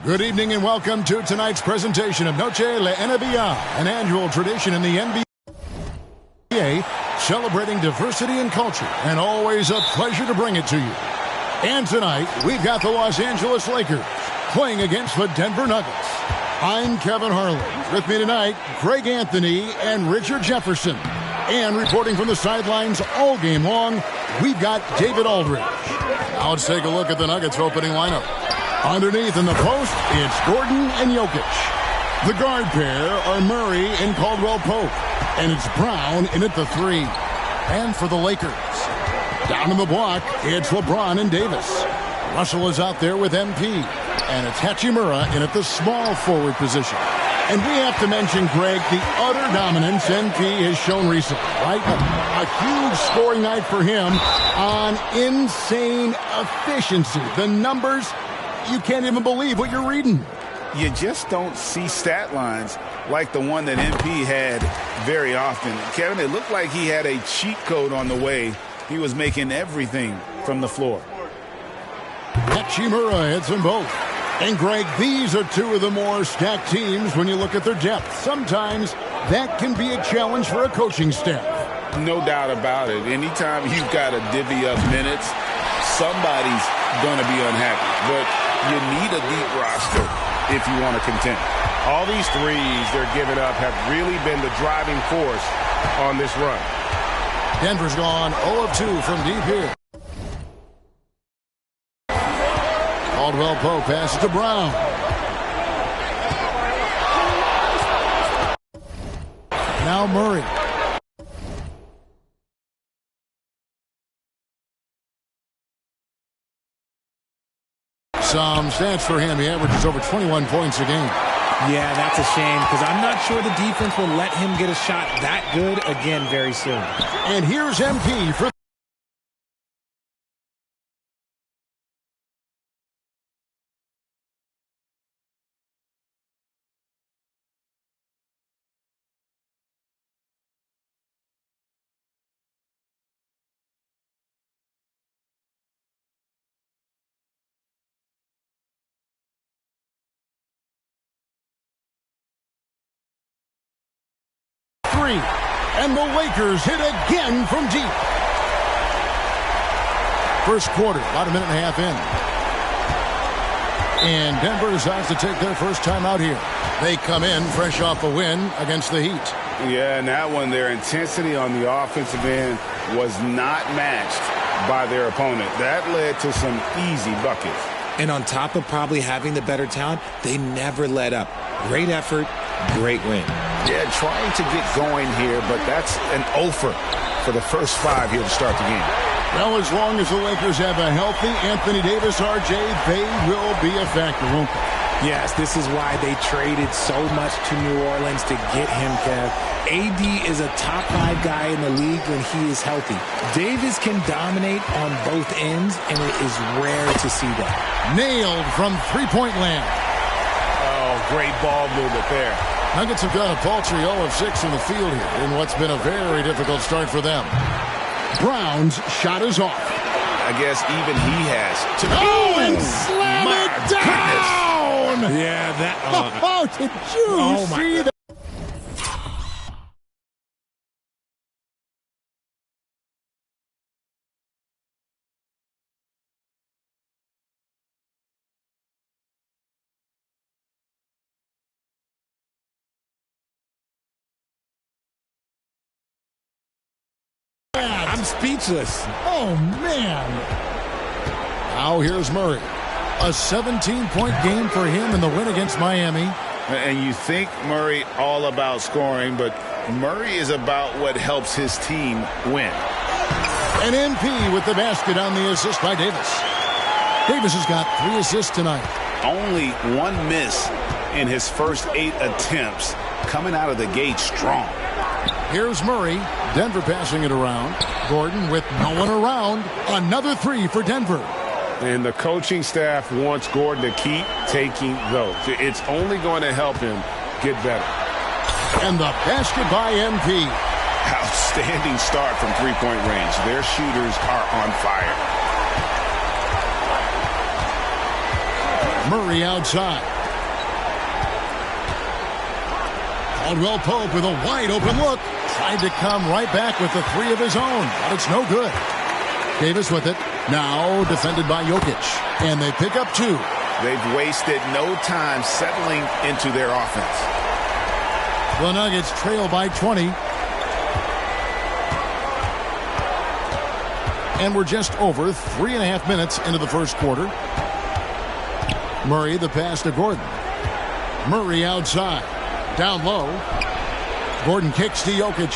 Good evening and welcome to tonight's presentation of Noche La NBA, an annual tradition in the NBA, celebrating diversity and culture, and always a pleasure to bring it to you. And tonight, we've got the Los Angeles Lakers playing against the Denver Nuggets. I'm Kevin Harlan. With me tonight, Greg Anthony and Richard Jefferson. And reporting from the sidelines all game long, we've got David Aldridge. Now let's take a look at the Nuggets opening lineup. Underneath in the post, it's Gordon and Jokic. The guard pair are Murray and Caldwell Pope. And it's Brown in at the 3. And for the Lakers, down in the block, it's LeBron and Davis. Russell is out there with MP. And it's Hachimura in at the small forward position. And we have to mention, Greg, the utter dominance MP has shown recently, right? A huge scoring night for him on insane efficiency. The numbers, you can't even believe what you're reading. You just don't see stat lines like the one that MP had very often. Kevin, it looked like he had a cheat code on the way. He was making everything from the floor. Hachimura hits them both. And, Greg, these are two of the more stacked teams when you look at their depth. Sometimes that can be a challenge for a coaching staff. No doubt about it. Anytime you've got to divvy up minutes, somebody's going to be unhappy. But you need a deep roster if you want to contend. All these threes they're giving up have really been the driving force on this run. Denver's gone 0 of 2 from deep here. Caldwell Pope passes to Brown. Now Murray. Some stats for him. He averages over 21 points a game. Yeah, that's a shame because I'm not sure the defense will let him get a shot that good again very soon. And here's MP for and the Lakers hit again from deep. First quarter, about a minute and a half in. And Denver decides to take their first time out here. They come in fresh off a win against the Heat. Yeah, and that one, their intensity on the offensive end was not matched by their opponent. That led to some easy buckets. And on top of probably having the better talent, they never let up. Great effort, great win. Yeah, trying to get going here, but that's an offer for the first 5 here to start the game. Well, as long as the Lakers have a healthy Anthony Davis, RJ, they will be a factor, won't they? Yes, this is why they traded so much to New Orleans to get him, Kev. AD is a top 5 guy in the league when he is healthy. Davis can dominate on both ends, and it is rare to see that. Nailed from three-point land. Oh, great ball movement there. Nuggets have got a paltry 0 of 6 in the field here in what's been a very difficult start for them. Brown's shot is off. I guess even he has to. Oh, and slam it down! Goodness. Yeah, that. Oh, did you see that? I'm speechless. Oh, man. Now here's Murray. A 17-point game for him in the win against Miami. And you think Murray all about scoring, but Murray is about what helps his team win. And MP with the basket on the assist by Davis. Davis has got 3 assists tonight. Only 1 miss in his first 8 attempts, coming out of the gate strong. Here's Murray. Denver passing it around. Gordon with no one around. Another 3 for Denver. And the coaching staff wants Gordon to keep taking those. It's only going to help him get better. And the basket by MP. Outstanding start from three-point range. Their shooters are on fire. Murray outside. Caldwell Pope with a wide-open look. Tried to come right back with the 3 of his own, but it's no good. Davis with it. Now defended by Jokic. And they pick up 2. They've wasted no time settling into their offense. The Nuggets trail by 20. And we're just over 3.5 minutes into the first quarter. Murray the pass to Gordon. Murray outside. Down low. Gordon kicks to Jokic.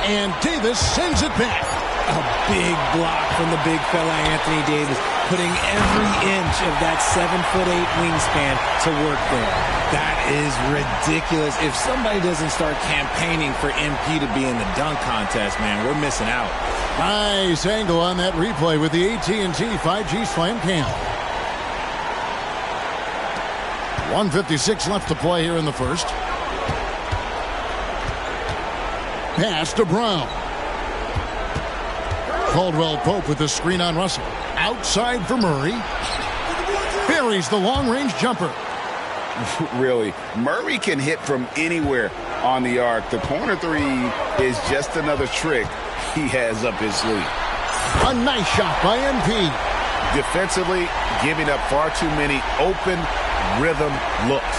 And Davis sends it back. A big block from the big fella Anthony Davis, putting every inch of that 7'8" wingspan to work there. That is ridiculous. If somebody doesn't start campaigning for MP to be in the dunk contest, man, we're missing out. Nice angle on that replay with the AT&T 5G Slam Cam. 1:56 left to play here in the first. Pass to Brown. Caldwell Pope with the screen on Russell. Outside for Murray. Buries the long-range jumper. Really, Murray can hit from anywhere. on the arc. The corner three is just another trick he has up his sleeve. A nice shot by MP. Defensively, giving up far too many open rhythm looks.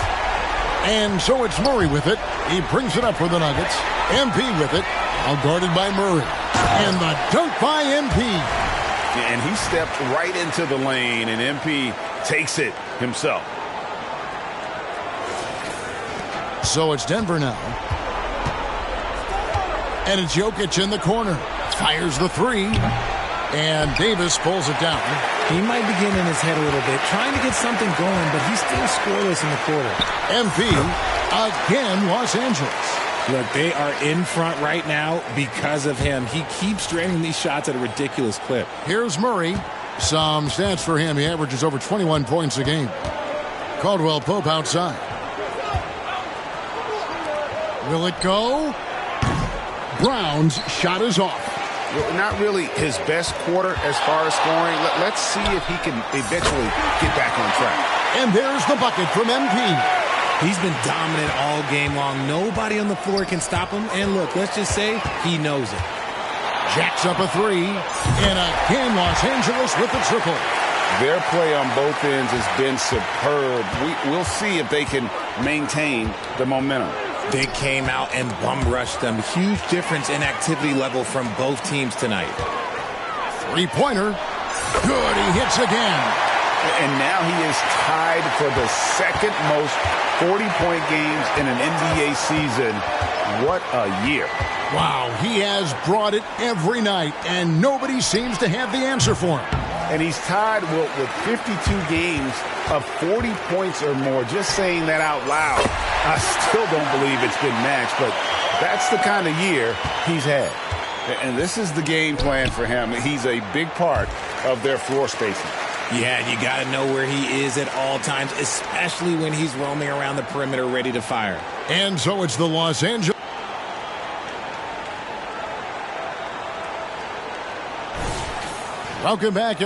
And so it's Murray with it. He brings it up for the Nuggets. MP with it. All guarded by Murray. And the dunk by MP. And he stepped right into the lane, and MP takes it himself. So it's Denver now. And it's Jokic in the corner. Fires the three. And Davis pulls it down. He might be getting in his head a little bit, trying to get something going, but he's still scoreless in the quarter. MP, again, Los Angeles. Look, they are in front right now because of him. He keeps draining these shots at a ridiculous clip. Here's Murray. Some stats for him. He averages over 21 points a game. Caldwell Pope outside. Will it go? Brown's shot is off. Not really his best quarter as far as scoring. Let's see if he can eventually get back on track. And there's the bucket from MP. He's been dominant all game long. Nobody on the floor can stop him. And look, let's just say he knows it. Jacks up a three. And again, Los Angeles with the triple. Their play on both ends has been superb. We'll see if they can maintain the momentum. They came out and bum rushed them. Huge difference in activity level from both teams tonight. Three-pointer. Good, he hits again. And now he is tied for the second most 40-point games in an NBA season. What a year. Wow, he has brought it every night, and nobody seems to have the answer for him. And he's tied with 52 games of 40 points or more. Just saying that out loud, I still don't believe it's been matched, but that's the kind of year he's had. And this is the game plan for him. He's a big part of their floor spacing. Yeah, you got to know where he is at all times, especially when he's roaming around the perimeter ready to fire. And so it's the Los Angeles. Welcome back.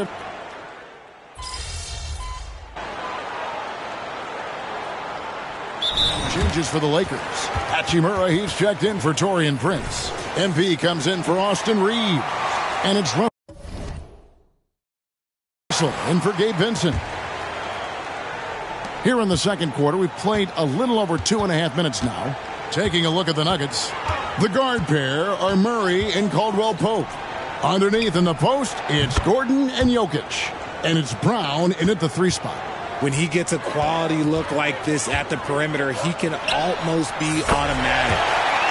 Changes for the Lakers. Hachimura, he's checked in for Taurean Prince. MP comes in for Austin Reeves. And it's Russell in for Gabe Vincent. Here in the second quarter, we've played a little over 2.5 minutes now. Taking a look at the Nuggets. The guard pair are Murray and Caldwell Pope. Underneath in the post, it's Gordon and Jokic. And it's Brown in at the three spot. When he gets a quality look like this at the perimeter, he can almost be automatic.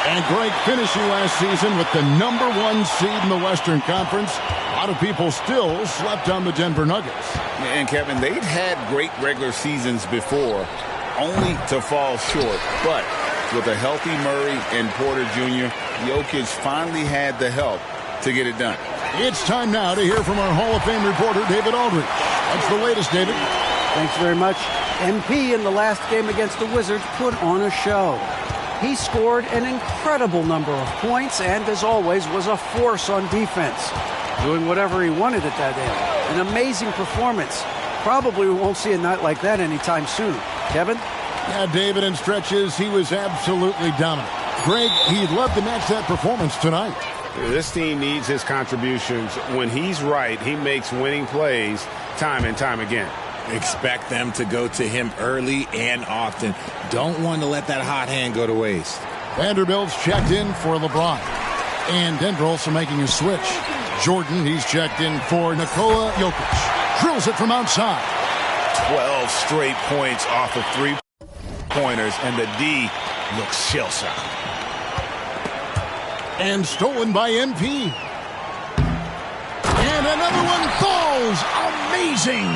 And great finishing last season with the #1 seed in the Western Conference. A lot of people still slept on the Denver Nuggets. And Kevin, they'd had great regular seasons before, only to fall short. But with a healthy Murray and Porter Jr., Jokic finally had the help to get it done. It's time now to hear from our Hall of Fame reporter, David Aldridge. What's the latest, David? Thanks very much. MP in the last game against the Wizards put on a show. He scored an incredible number of points and, as always, was a force on defense, doing whatever he wanted at that end. An amazing performance. Probably we won't see a night like that anytime soon. Kevin? Yeah, David, in stretches, he was absolutely dominant. Greg, he'd love to match that performance tonight. This team needs his contributions. When he's right, he makes winning plays time and time again. Expect them to go to him early and often. Don't want to let that hot hand go to waste. Vanderbilt's checked in for LeBron. And Denver also making a switch. Jordan, he's checked in for Nikola Jokic. Drills it from outside. 12 straight points off of three-pointers, and the D looks shell-shocked. And stolen by MP. And another one falls. Amazing.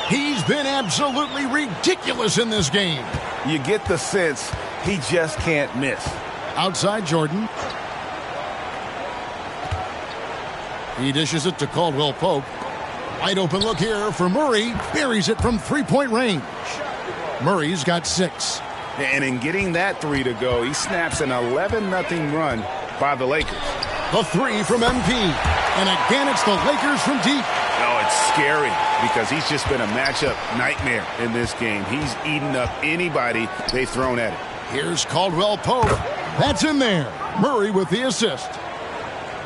He's been absolutely ridiculous in this game. You get the sense he just can't miss. Outside Jordan. He dishes it to Caldwell Pope. Wide open look here for Murray. Buries it from three-point range. Murray's got 6. And in getting that three to go, he snaps an 11-0 run by the Lakers. The three from MP. And again, it's the Lakers from deep. Oh, it's scary because he's just been a matchup nightmare in this game. He's eaten up anybody they've thrown at him. Here's Caldwell Pope. That's in there. Murray with the assist.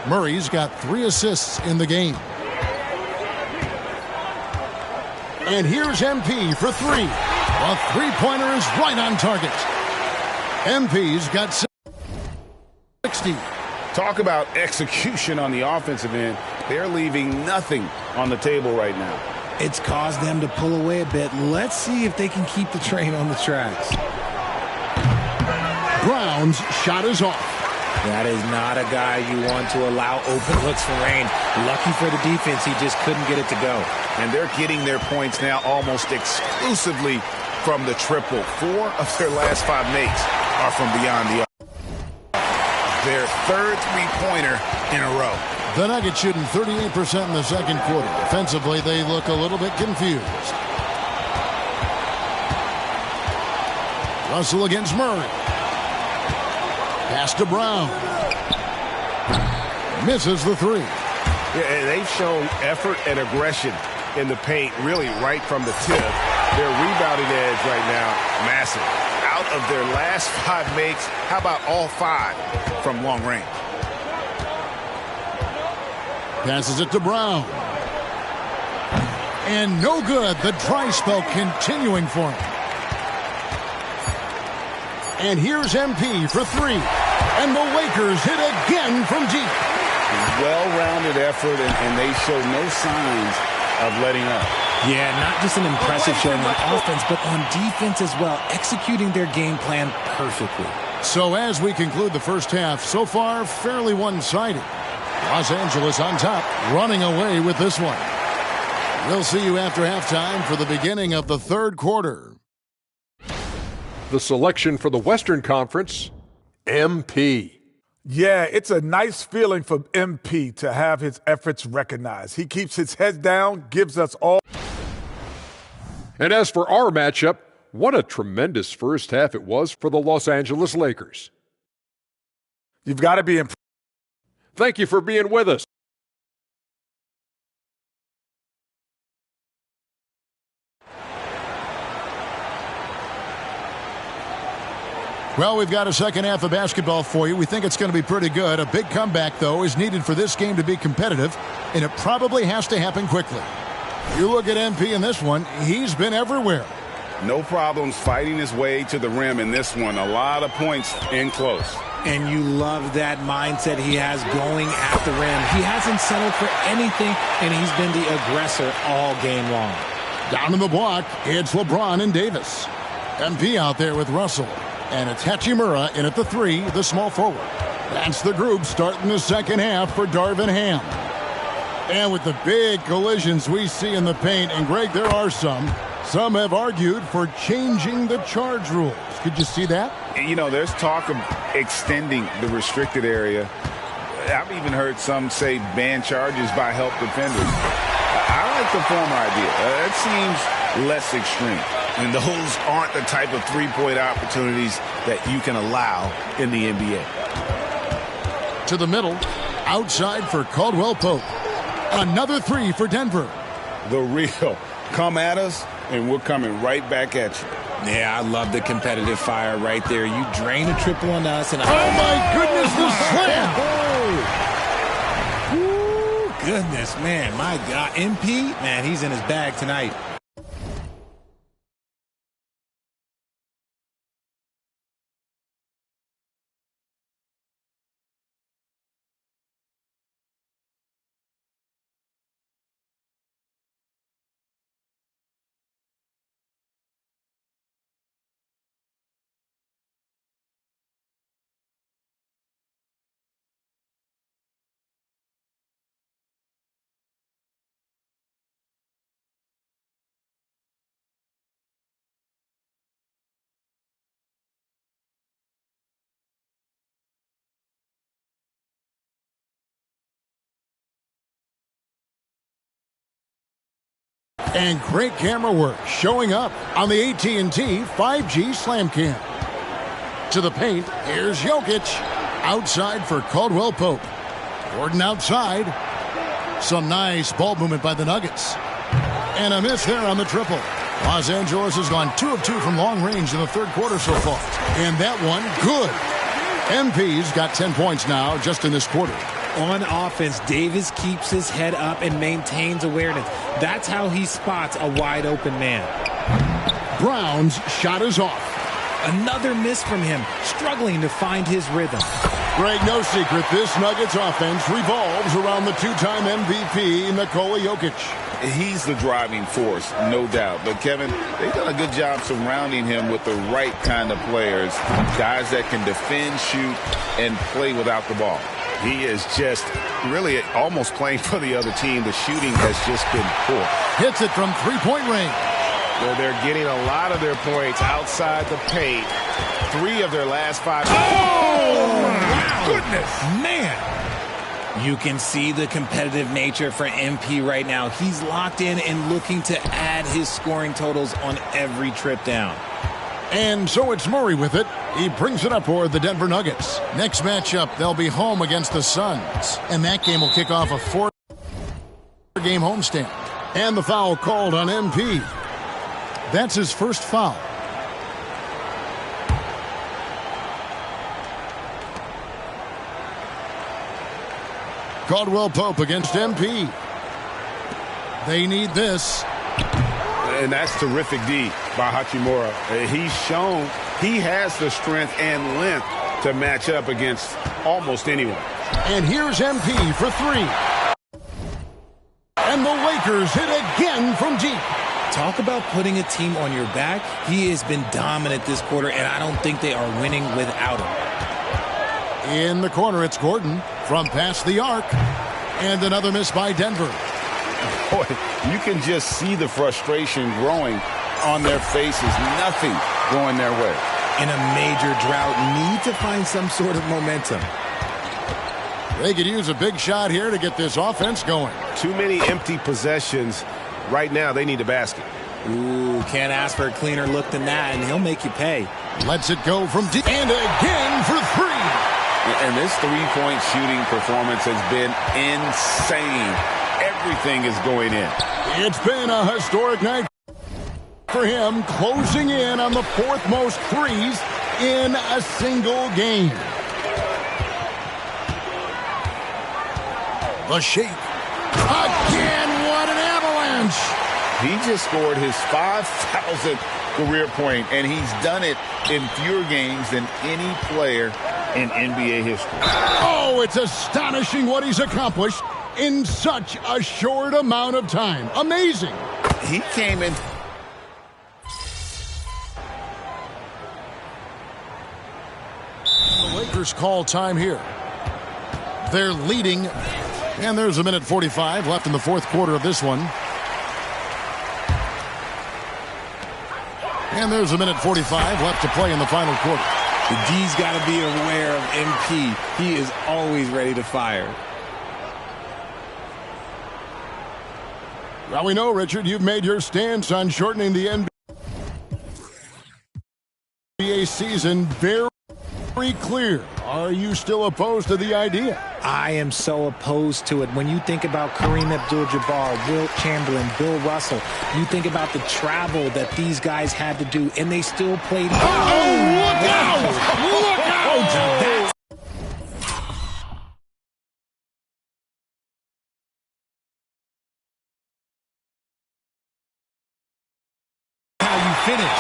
Murray's got 3 assists in the game. And here's MP for 3. A three-pointer is right on target. MP's got 60. Talk about execution on the offensive end. They're leaving nothing on the table right now. It's caused them to pull away a bit. Let's see if they can keep the train on the tracks. Brown's shot is off. That is not a guy you want to allow open looks for rain. Lucky for the defense, he just couldn't get it to go. And they're getting their points now almost exclusively from the triple. 4 of their last 5 makes are from beyond the arc. Their third three-pointer in a row. The Nuggets shooting 38% in the second quarter. Offensively, they look a little bit confused. Russell against Murray. Pass to Brown. Misses the 3. Yeah, they've shown effort and aggression in the paint, really right from the tip. Their rebounding edge right now, massive. Out of their last 5 makes, how about all 5 from long range? Passes it to Brown. And no good. The dry spell continuing for him. And here's MP for 3. And the Lakers hit again from deep. Well-rounded effort, and they show no signs of letting up. Yeah, not just an impressive showing on offense, but on defense as well, executing their game plan perfectly. So as we conclude the first half, so far fairly one-sided. Los Angeles on top, running away with this one. We'll see you after halftime for the beginning of the third quarter. The selection for the Western Conference, MP. Yeah, it's a nice feeling for MP to have his efforts recognized. He keeps his head down, gives us all. And as for our matchup, what a tremendous first half it was for the Los Angeles Lakers. You've got to be impressed. Thank you for being with us. Well, we've got a second half of basketball for you. We think it's going to be pretty good. A big comeback, though, is needed for this game to be competitive, and it probably has to happen quickly. You look at MP in this one, he's been everywhere. No problems fighting his way to the rim in this one. A lot of points in close. And you love that mindset he has going at the rim. He hasn't settled for anything, and he's been the aggressor all game long. Down in the block, it's LeBron and Davis. MP out there with Russell. And it's Hachimura in at the 3, the small forward. That's the group starting the second half for Darvin Ham. And with the big collisions we see in the paint, and Greg, there are some have argued for changing the charge rules. Could you see that? You know, there's talk of extending the restricted area. I've even heard some say ban charges by help defenders. I like the former idea. It seems less extreme. And those aren't the type of three-point opportunities that you can allow in the NBA. To the middle, outside for Caldwell Pope. Another 3 for Denver. The real. Come at us, and we're coming right back at you. Yeah, I love the competitive fire right there. You drain a triple on us, and oh my goodness, the slam! Ooh, goodness, man, my God, MP, man, he's in his bag tonight. And great camera work showing up on the AT&T 5G Slam Cam. To the paint, here's Jokic. Outside for Caldwell Pope. Gordon outside. Some nice ball movement by the Nuggets. And a miss there on the triple. Los Angeles has gone 2 of 2 from long range in the third quarter so far. And that one, good. MP's got 10 points now just in this quarter. On offense, Davis keeps his head up and maintains awareness. That's how he spots a wide open man. Brown's shot is off. Another miss from him, struggling to find his rhythm. Greg, no secret, this Nuggets offense revolves around the two-time MVP, Nikola Jokic. He's the driving force, no doubt. But, Kevin, they've done a good job surrounding him with the right kind of players, guys that can defend, shoot, and play without the ball. He is just really almost playing for the other team. The shooting has just been poor. Hits it from three-point range. They're getting a lot of their points outside the paint. 3 of their last 5. Oh, my goodness. Man. You can see the competitive nature for MP right now. He's locked in and looking to add his scoring totals on every trip down. And so it's Murray with it. He brings it up for the Denver Nuggets. Next matchup, they'll be home against the Suns. And that game will kick off a 4-game homestand. And the foul called on MP. That's his first foul. Caldwell Pope against MP. They need this. And that's terrific D by Hachimura. He's shown he has the strength and length to match up against almost anyone. And here's MP for 3. And the Lakers hit again from deep. Talk about putting a team on your back. He has been dominant this quarter, and I don't think they are winning without him. In the corner, it's Gordon from past the arc. And another miss by Denver. Boy, you can just see the frustration growing on their faces. Nothing going their way. In a major drought, need to find some sort of momentum. They could use a big shot here to get this offense going. Too many empty possessions. Right now, they need a basket. Ooh, can't ask for a cleaner look than that, and he'll make you pay. Lets it go from deep. And again for 3. And this three-point shooting performance has been insane. Everything is going in. It's been a historic night for him, closing in on the 4th most threes in a single game. The shake. Again, what an avalanche. He just scored his 5,000th career point, and he's done it in fewer games than any player in NBA history. Oh, it's astonishing what he's accomplished in such a short amount of time. Amazing. He came in. The Lakers call time here. They're leading, and there's a minute 45 left in the 4th quarter of this one. And there's a minute 45 left to play in the final quarter. The D's got to be aware of MP. He is always ready to fire. Well, we know, Richard, you've made your stance on shortening the NBA season very clear. Are you still opposed to the idea? I am so opposed to it. When you think about Kareem Abdul-Jabbar, Wilt Chamberlain, Bill Russell, you think about the travel that these guys had to do, and they still played. Oh, look out! Look out! That's how you finish.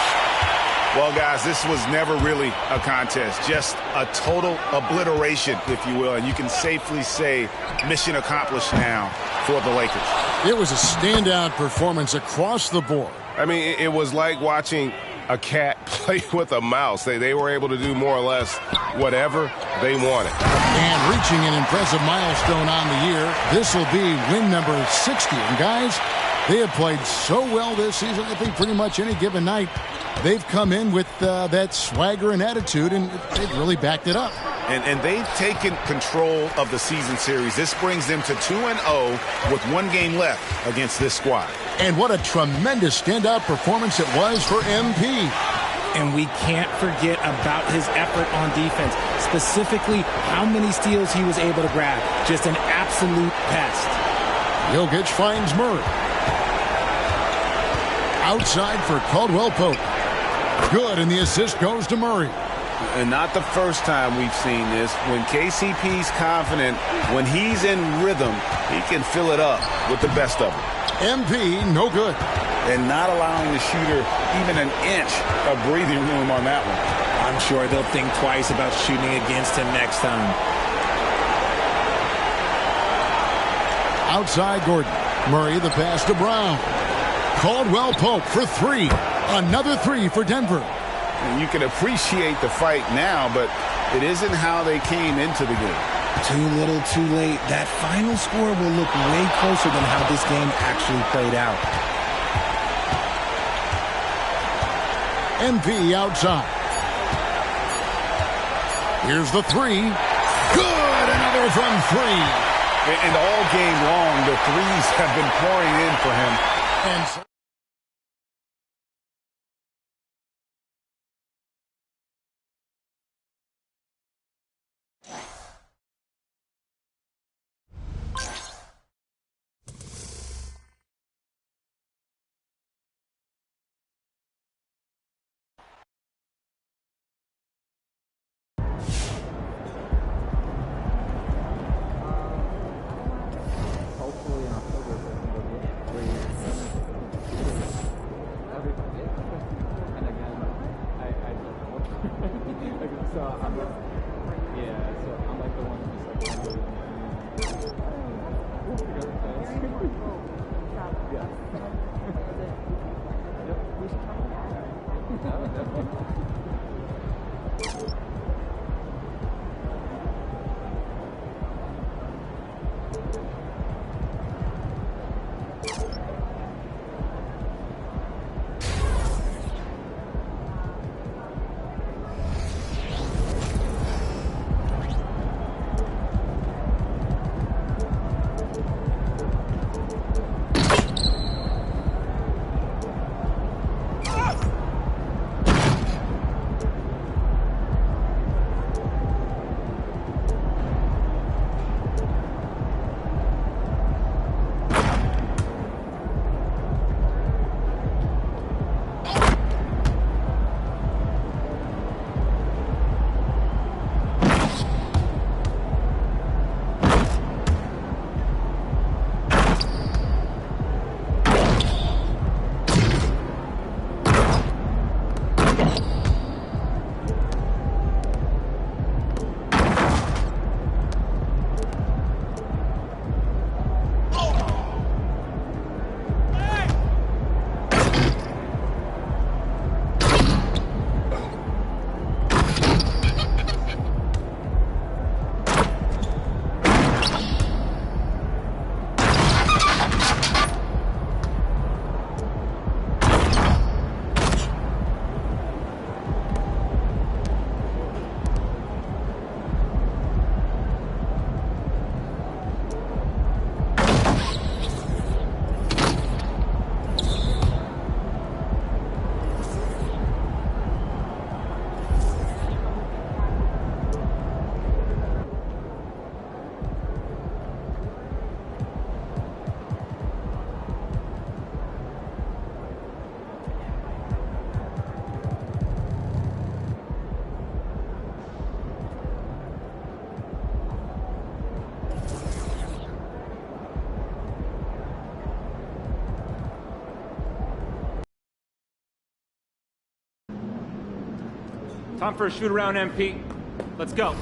Well, guys, this was never really a contest, just a total obliteration, if you will. And you can safely say mission accomplished now for the Lakers. It was a standout performance across the board. I mean, it was like watching a cat play with a mouse. They were able to do more or less whatever they wanted. And reaching an impressive milestone on the year, this will be win number 60. And, guys, they have played so well this season, I think pretty much any given night. They've come in with that swagger and attitude, and they've really backed it up. And they've taken control of the season series. This brings them to 2-0 with 1 game left against this squad. And what a tremendous standout performance it was for MP. And we can't forget about his effort on defense, specifically how many steals he was able to grab. Just an absolute pest. Jokic finds Murray. Outside for Caldwell Pope. Good, and the assist goes to Murray. And not the first time we've seen this. When KCP's confident, when he's in rhythm, he can fill it up with the best of them. MP, no good. And not allowing the shooter even an inch of breathing room on that one. I'm sure they'll think twice about shooting against him next time. Outside Gordon. Murray the pass to Brown. Caldwell Pope for three. Another three for Denver. And you can appreciate the fight now, but it isn't how they came into the game. Too little, too late. That final score will look way closer than how this game actually played out. MP outside. Here's the three. Good! Another from three. And all game long, the threes have been pouring in for him. And Time for a shoot around, MP. Let's go.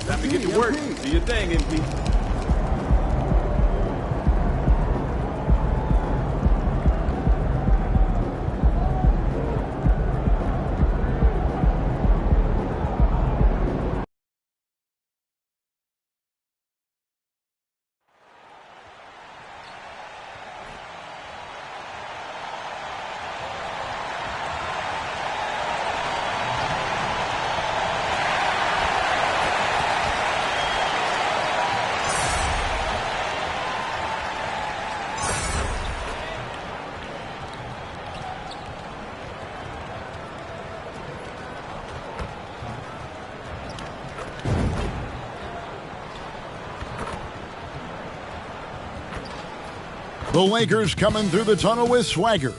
Time to get to work. Do your thing, MP. The Lakers coming through the tunnel with swagger.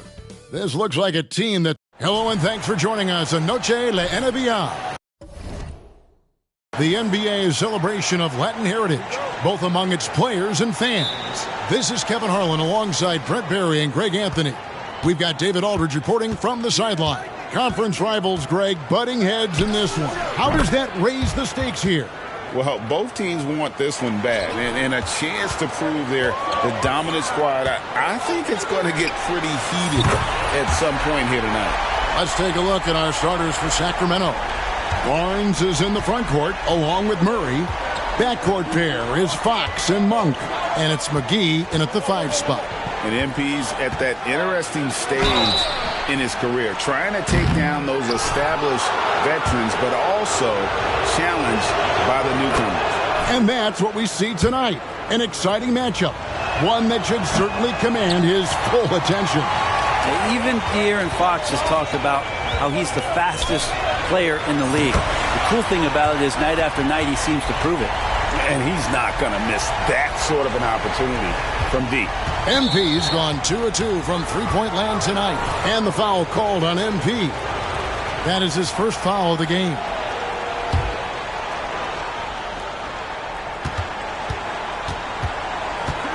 This looks like a team that... Hello and thanks for joining us on Noche La NBA. The NBA's celebration of Latin heritage, both among its players and fans. This is Kevin Harlan alongside Brent Barry and Greg Anthony. We've got David Aldridge reporting from the sideline. Conference rivals, Greg, butting heads in this one. How does that raise the stakes here? Well, both teams want this one bad, and a chance to prove they're the dominant squad. I think it's going to get pretty heated at some point here tonight. Let's take a look at our starters for Sacramento. Barnes is in the front court along with Murray. Backcourt pair is Fox and Monk, and it's McGee in at the 5 spot. And MP's at that interesting stage in his career, trying to take down those established veterans, but also challenged by the newcomers. And that's what we see tonight. An exciting matchup. One that should certainly command his full attention. Even De'Aaron Fox has talked about how he's the fastest player in the league. The cool thing about it is night after night he seems to prove it. And he's not going to miss that sort of an opportunity from deep. MP's gone 2 of 2 from three-point land tonight. And the foul called on MP. That is his first foul of the game.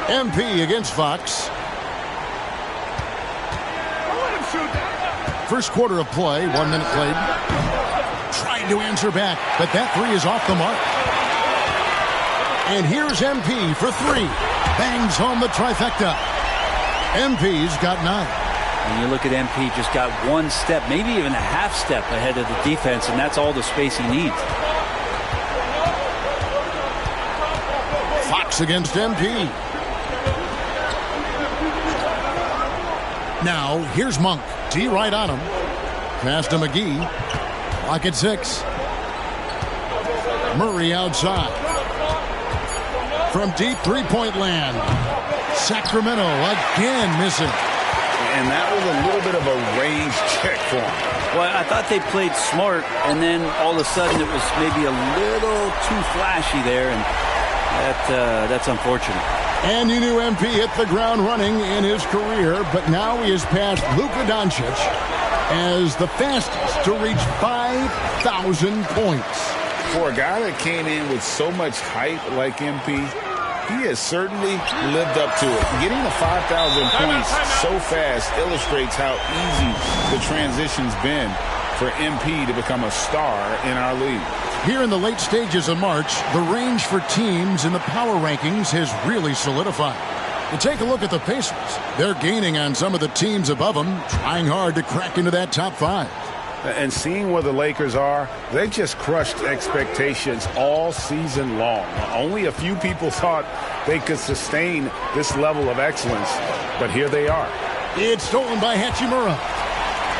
MP against Fox. First quarter of play, 1 minute played. Trying to answer back, but that three is off the mark. And here's MP for 3. Bangs home the trifecta. MP's got 9. And you look at MP, just got 1 step, maybe even a half step ahead of the defense, and that's all the space he needs. Fox against MP. Now, here's Monk. T right on him. Pass to McGee. Clock at 6. Murray outside. From deep three-point land. Sacramento again missing. And that was a little bit of a range check for him. Well, I thought they played smart, and then all of a sudden it was maybe a little too flashy there, and that's unfortunate. And you knew MP hit the ground running in his career, but now he has passed Luka Doncic as the fastest to reach 5,000 points. For a guy that came in with so much hype like MP, he has certainly lived up to it. Getting to 5,000 points so fast illustrates how easy the transition's been for MP to become a star in our league. Here in the late stages of March, the range for teams in the power rankings has really solidified. And take a look at the Pacers. They're gaining on some of the teams above them, trying hard to crack into that top 5. And seeing where the Lakers are, they just crushed expectations all season long. Only a few people thought they could sustain this level of excellence, but here they are. It's stolen by Hachimura.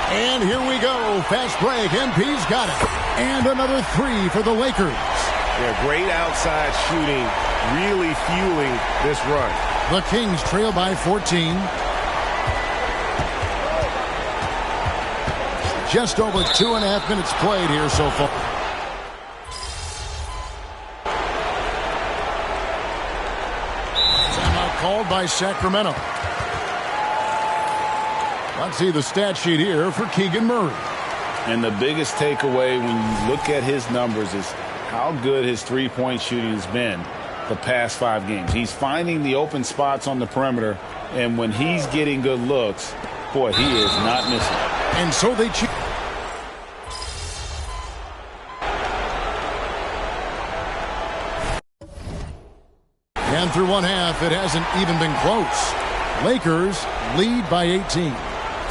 And here we go. Fast break. MP's got it. And another 3 for the Lakers. Yeah, great outside shooting, really fueling this run. The Kings trail by 14. Just over 2.5 minutes played here so far. Timeout called by Sacramento. Let's see the stat sheet here for Keegan Murray. And the biggest takeaway when you look at his numbers is how good his three-point shooting has been the past 5 games. He's finding the open spots on the perimeter, and when he's getting good looks, boy, he is not missing. And so they choose. And through one half, it hasn't even been close. Lakers lead by 18.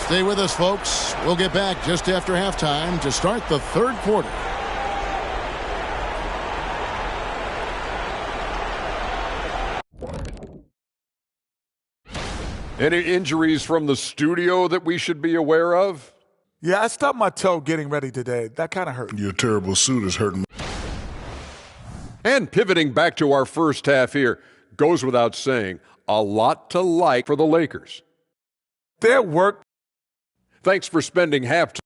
Stay with us, folks. We'll get back just after halftime to start the third quarter. Any injuries from the studio that we should be aware of? Yeah, I stubbed my toe getting ready today. That kind of hurt. Your terrible suit is hurting. And pivoting back to our first half here, goes without saying, a lot to like for the Lakers. Their work. Thanks for spending half time.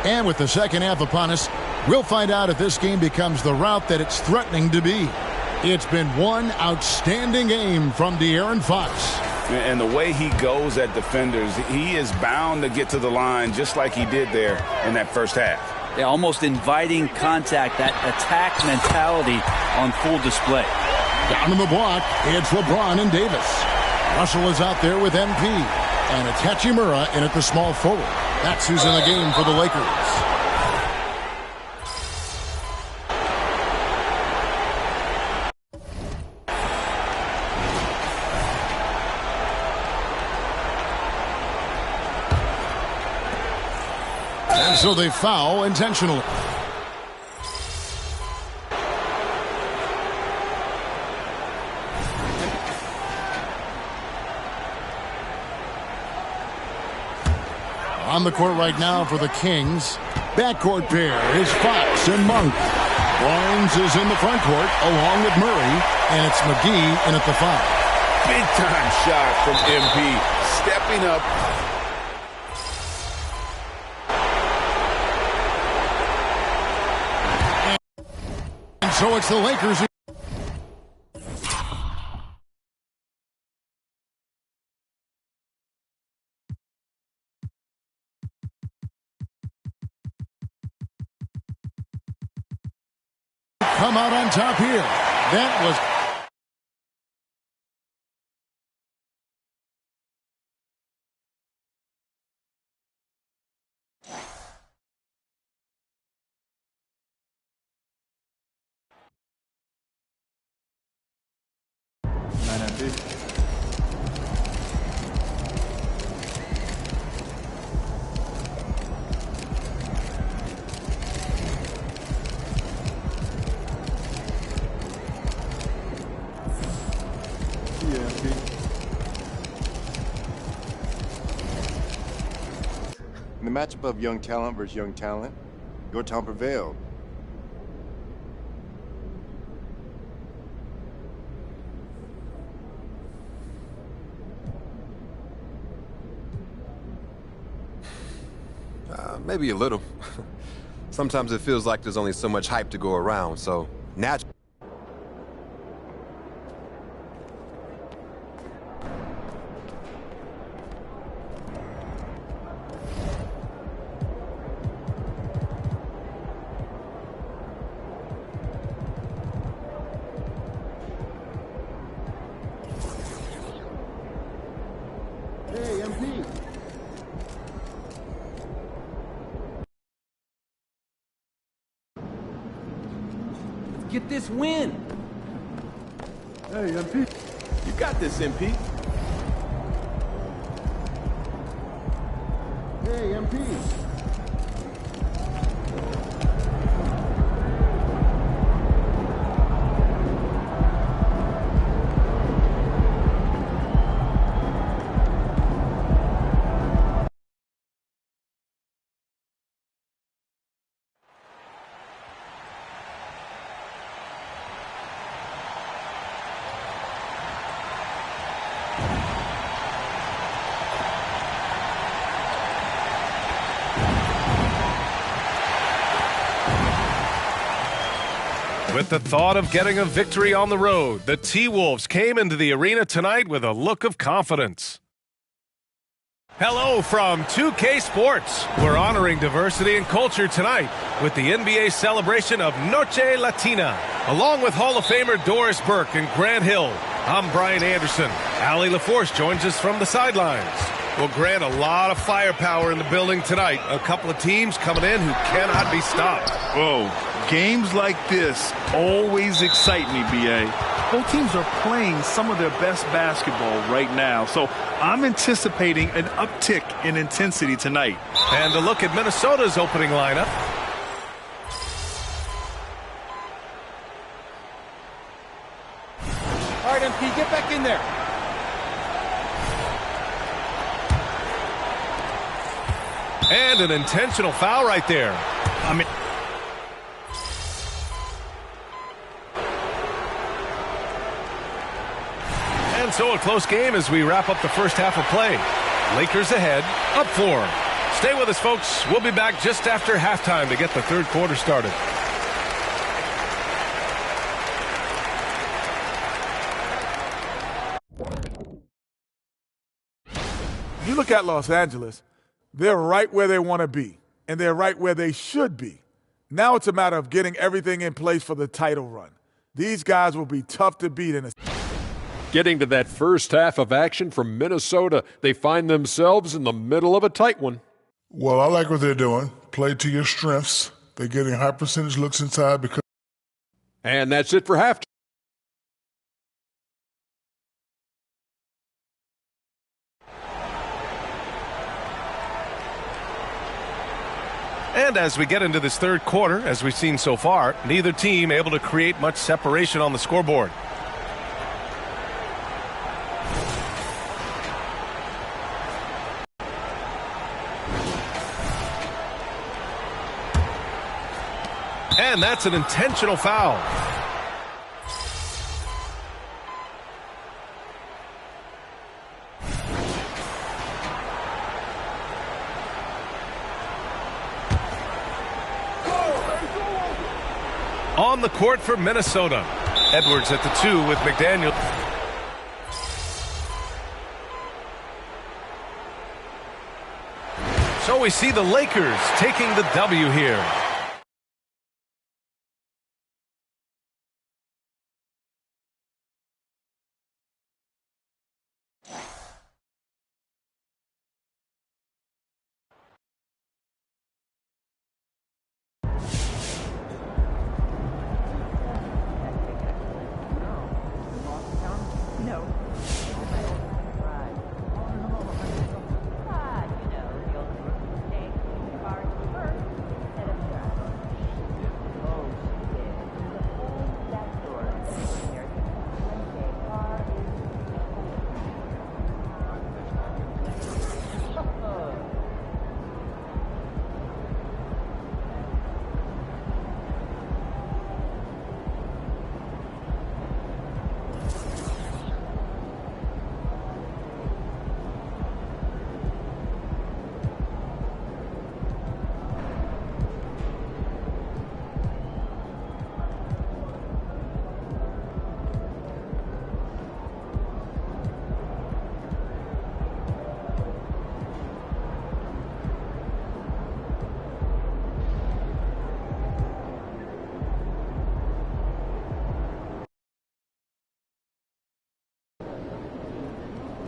And with the second half upon us, we'll find out if this game becomes the route that it's threatening to be. It's been one outstanding game from De'Aaron Fox. And the way he goes at defenders, he is bound to get to the line just like he did there in that first half. Yeah, almost inviting contact, that attack mentality on full display. Down in the block, it's LeBron and Davis. Russell is out there with MP. And it's Hachimura in at the small forward. That's who's in the game for the Lakers. And so they foul intentionally. On the court right now for the Kings. Backcourt pair is Fox and Monk. Barnes is in the front court along with Murray. And it's McGee in at the 5. Big time shot from MP. Stepping up. And so it's the Lakers. Come out on top here. That was... In the matchup of young talent versus young talent, your talent prevailed. Maybe a little. Sometimes it feels like there's only so much hype to go around, so naturally. Hey, MP. Get this win. Hey, MP. You got this, MP. Hey, MP. With the thought of getting a victory on the road, the T-Wolves came into the arena tonight with a look of confidence. Hello from 2K Sports. We're honoring diversity and culture tonight with the NBA celebration of Noche Latina. Along with Hall of Famer Doris Burke and Grant Hill, I'm Brian Anderson. Allie LaForce joins us from the sidelines. Well, Grant, a lot of firepower in the building tonight. A couple of teams coming in who cannot be stopped. Oh, games like this always excite me, B.A. Both teams are playing some of their best basketball right now, so I'm anticipating an uptick in intensity tonight. And a look at Minnesota's opening lineup. All right, MP, get back in there. And an intentional foul right there. I mean, and so a close game as we wrap up the first half of play. Lakers ahead, up 4. Stay with us, folks. We'll be back just after halftime to get the third quarter started. You look at Los Angeles, they're right where they want to be, and they're right where they should be. Now it's a matter of getting everything in place for the title run. These guys will be tough to beat in a... Getting to that first half of action from Minnesota, they find themselves in the middle of a tight one. Well, I like what they're doing. Play to your strengths. They're getting high percentage looks inside because... And that's it for halftime. And as we get into this third quarter, as we've seen so far, neither team able to create much separation on the scoreboard. And that's an intentional foul. On the court for Minnesota. Edwards at the 2 with McDaniel. So we see the Lakers taking the W here.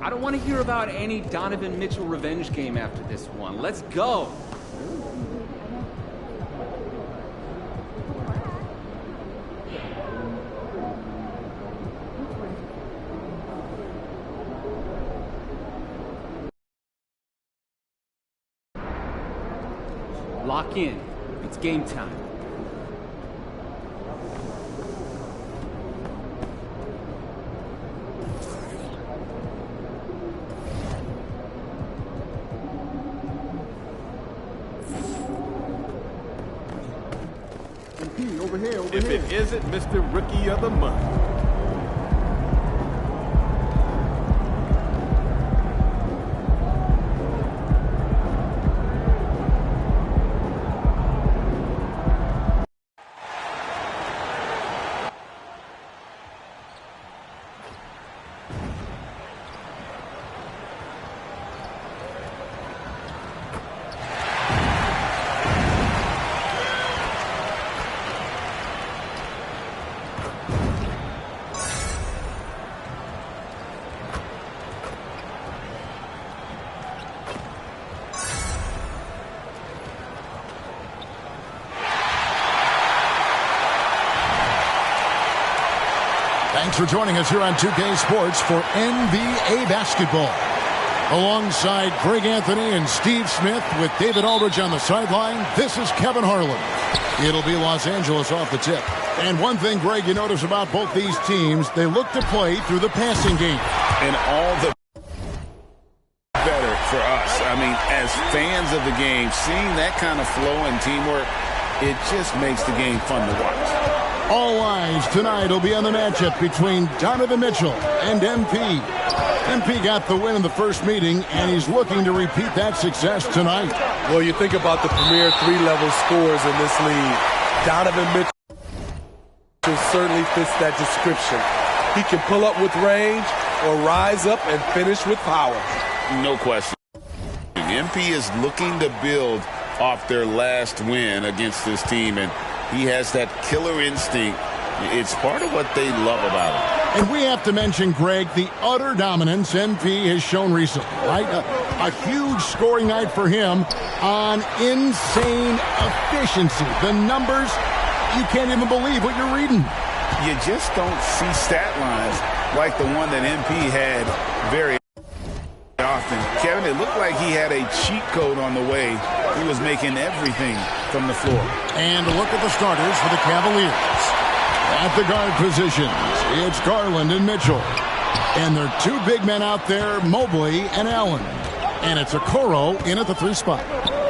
I don't want to hear about any Donovan Mitchell revenge game after this one. Let's go. Lock in. It's game time. If it isn't Mr. Rookie of the Month. Thanks for joining us here on 2K Sports for NBA basketball. Alongside Greg Anthony and Steve Smith with David Aldridge on the sideline, this is Kevin Harlan. It'll be Los Angeles off the tip. And one thing, Greg, you notice about both these teams, they look to play through the passing game. And all the better for us. I mean, as fans of the game, seeing that kind of flow and teamwork, it just makes the game fun to watch. All eyes tonight will be on the matchup between Donovan Mitchell and MP. MP got the win in the first meeting, and he's looking to repeat that success tonight. Well, you think about the premier three-level scorers in this league. Donovan Mitchell certainly fits that description. He can pull up with range or rise up and finish with power. No question. MP is looking to build off their last win against this team, and he has that killer instinct. It's part of what they love about him. And we have to mention, Greg, the utter dominance MP has shown recently, right? A huge scoring night for him on insane efficiency. The numbers, you can't even believe what you're reading. You just don't see stat lines like the one that MP had very often. Kevin, it looked like he had a cheat code on the way. He was making everything from the floor. And a look at the starters for the Cavaliers. At the guard positions, it's Garland and Mitchell. And there are two big men out there, Mobley and Allen. And it's Okoro in at the 3 spot.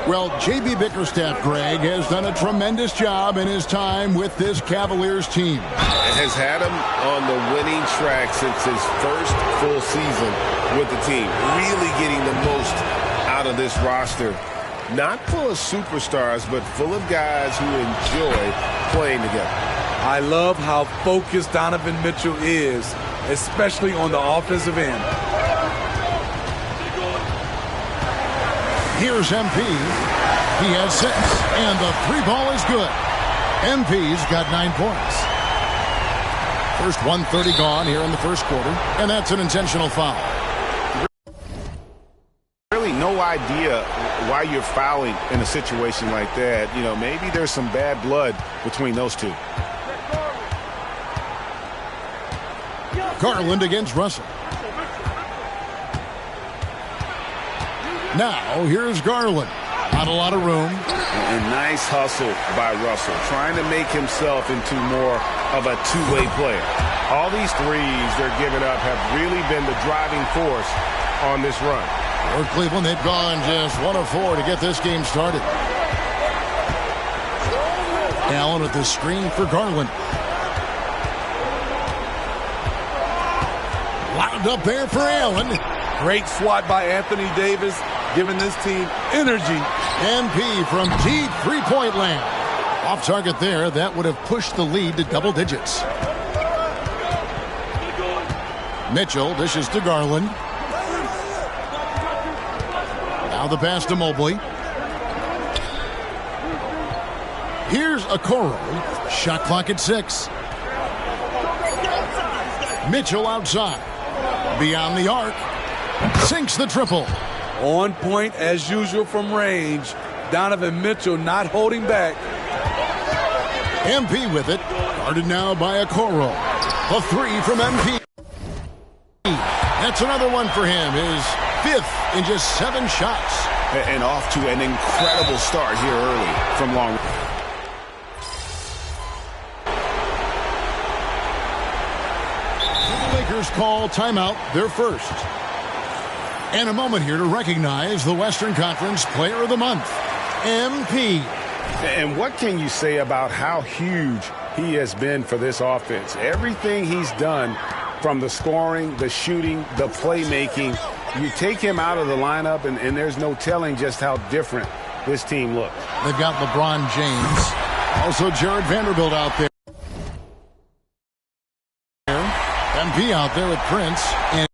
Well, J.B. Bickerstaff, Greg, has done a tremendous job in his time with this Cavaliers team. Has had him on the winning track since his first full season with the team. Really getting the most out of this roster. Not full of superstars, but full of guys who enjoy playing together. I love how focused Donovan Mitchell is, especially on the offensive end. Here's MP. He has 6, and the 3 ball is good. MP's got 9 points. First 1:30 gone here in the first quarter, and that's an intentional foul. Really no idea why you're fouling in a situation like that. You know, maybe there's some bad blood between those two. Garland against Russell. Now, here's Garland. Not a lot of room. And nice hustle by Russell, trying to make himself into more of a two-way player. All these threes they're giving up have really been the driving force on this run. For Cleveland, they've gone just 1 of 4 to get this game started. Allen with the screen for Garland. Wound up there for Allen. Great swat by Anthony Davis, giving this team energy. MP from deep three-point land. Off target there. That would have pushed the lead to double digits. Mitchell dishes to Garland. Now the pass to Mobley. Here's Okoro. Shot clock at 6. Mitchell outside. Beyond the arc. Sinks the triple. On point as usual from range. Donovan Mitchell not holding back. MP with it. Guarded now by Okoro. A 3 from MP. That's another one for him. His 5th in just 7 shots. And off to an incredible start here early from long. The Lakers call timeout, their first. And a moment here to recognize the Western Conference Player of the Month, MP. And what can you say about how huge he has been for this offense? Everything he's done, from the scoring, the shooting, the playmaking, you take him out of the lineup, and there's no telling just how different this team looks. They've got LeBron James, also Jared Vanderbilt out there. MP out there with Prince, and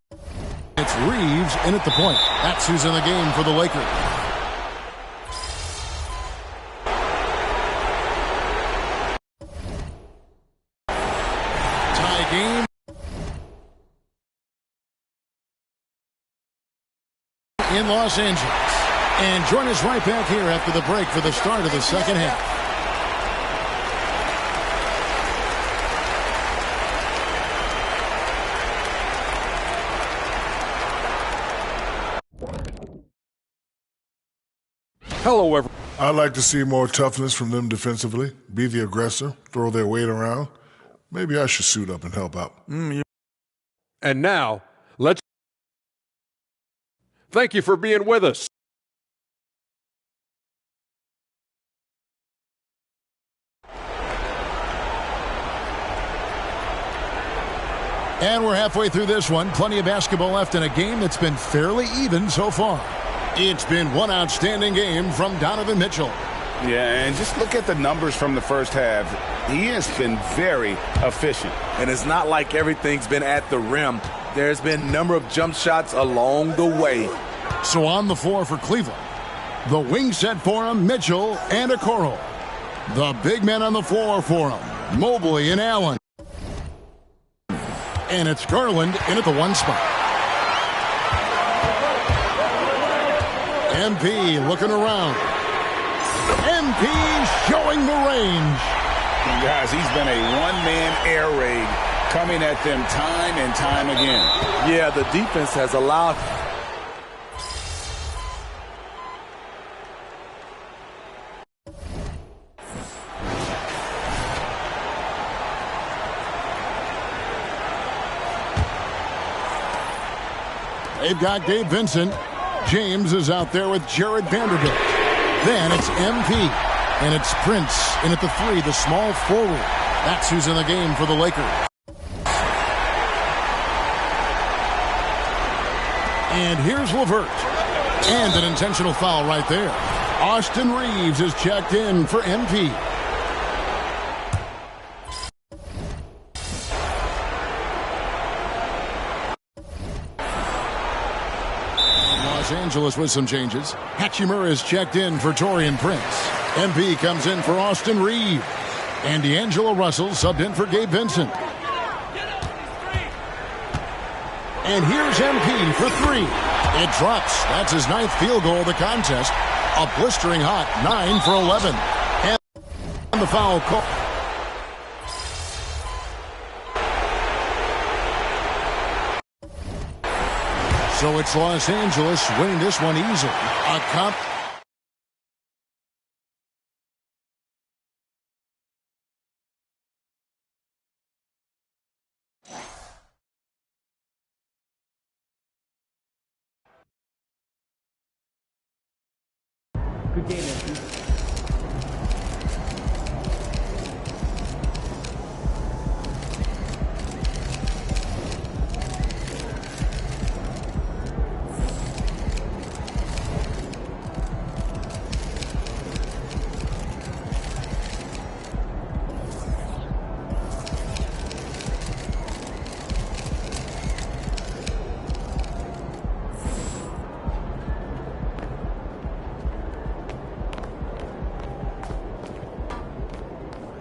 it's Reeves in at the point. That's who's in the game for the Lakers. Tie game. In Los Angeles. And join us right back here after the break for the start of the second half. Hello, everyone. I'd like to see more toughness from them defensively. Be the aggressor, throw their weight around. Maybe I should suit up and help out. And now, let's thank you for being with us. And we're halfway through this one. Plenty of basketball left in a game that's been fairly even so far. It's been one outstanding game from Donovan Mitchell. Yeah, and just look at the numbers from the first half. He has been very efficient. And it's not like everything's been at the rim. There's been a number of jump shots along the way. So on the floor for Cleveland, the wing set for him, Mitchell and Okoro. The big men on the floor for him, Mobley and Allen. And it's Garland in at the one spot. MP looking around. MP showing the range. Guys, he's been a one-man air raid coming at them time and time again. Yeah, the defense has allowed... They've got Gabe Vincent. James is out there with Jared Vanderbilt. Then it's MP. And it's Prince in at the three, the small forward. That's who's in the game for the Lakers. And here's LeVert. And an intentional foul right there. Austin Reeves is checked in for MP. Los Angeles with some changes. Hachimura is checked in for Taurean Prince. MP comes in for Austin Reeves. And D'Angelo Russell subbed in for Gabe Vincent. And here's MP for three. It drops. That's his ninth field goal of the contest. A blistering hot 9 for 11. And the foul call. So it's Los Angeles winning this one easily. A cup. Good game, MP.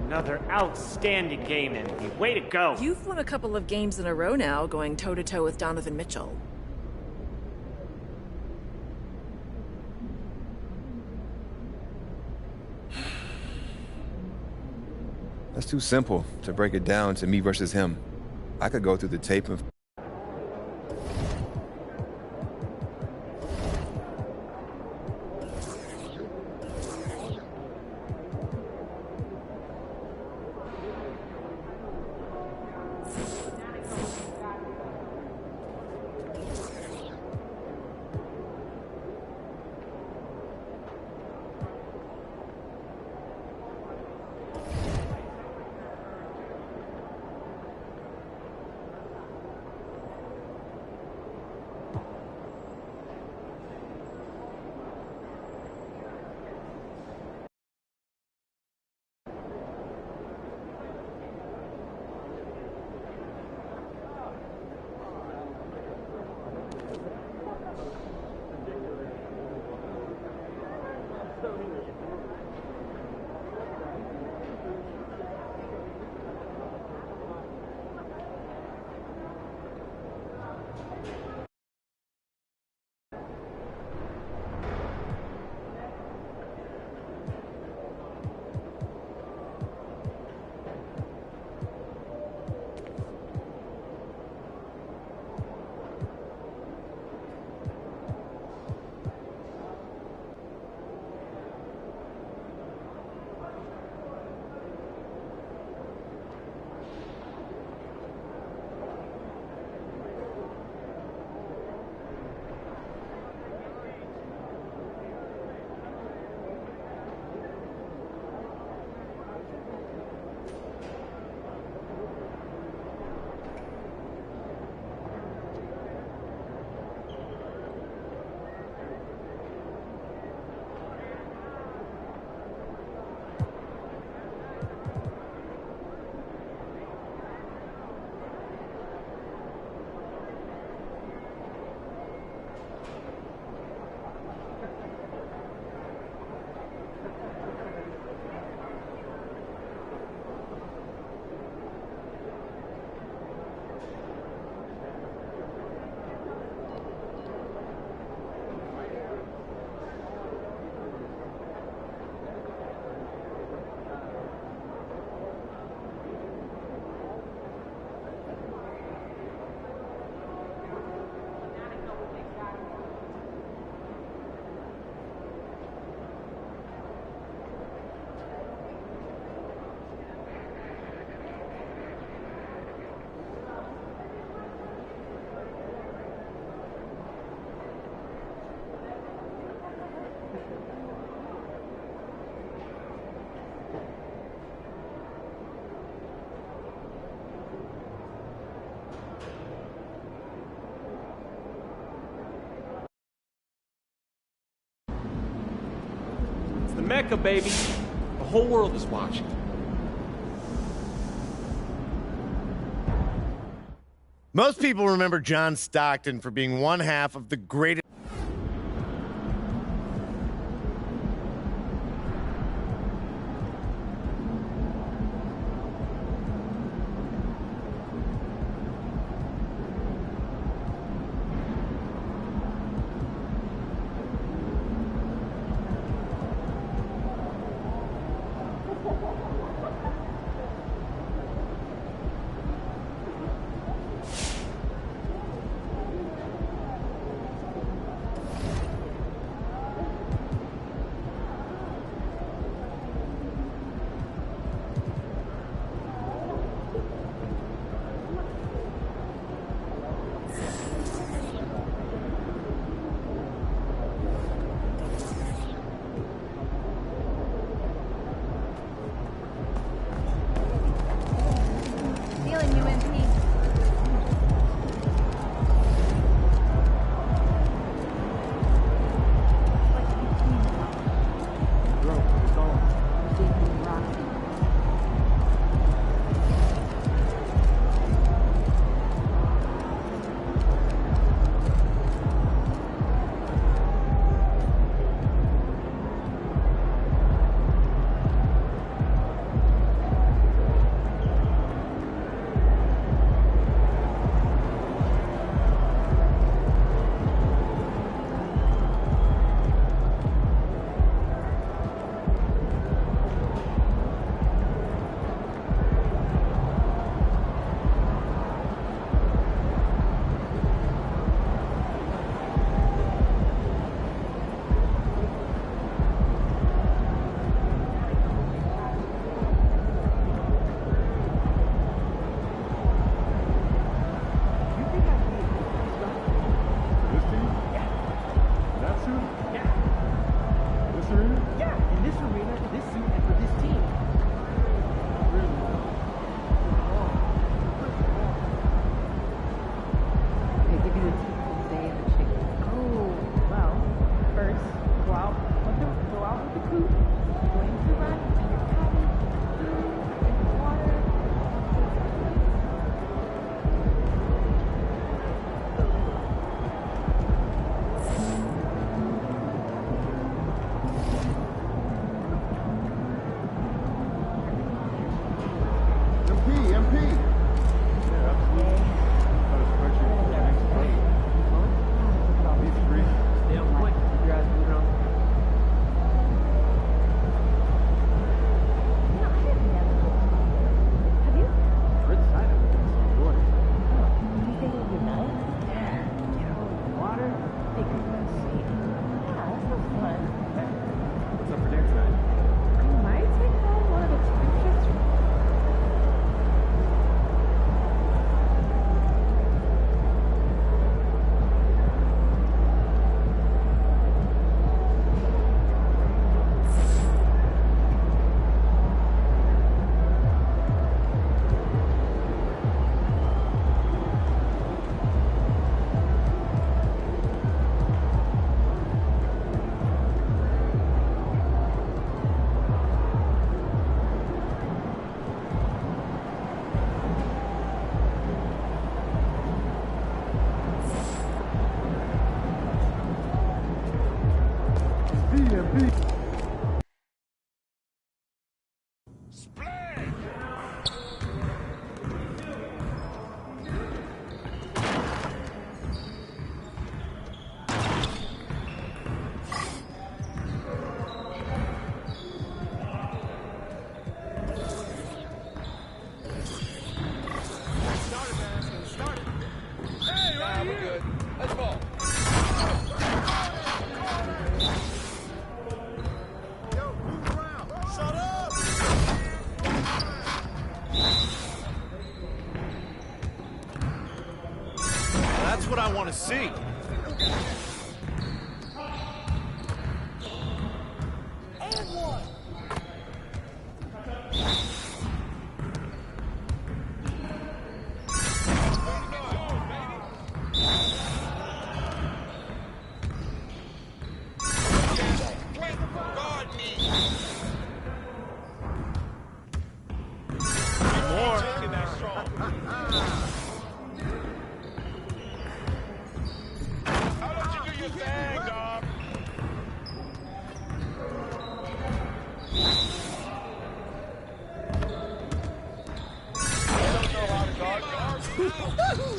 Another outstanding game, MP. Way to go. You've won a couple of games in a row now, going toe-to-toe with Donovan Mitchell. That's too simple to break it down to me versus him. I could go through the tape of... Mecca, baby. The whole world is watching. Most people remember John Stockton for being one half of the greatest. What I want to see. Guard me.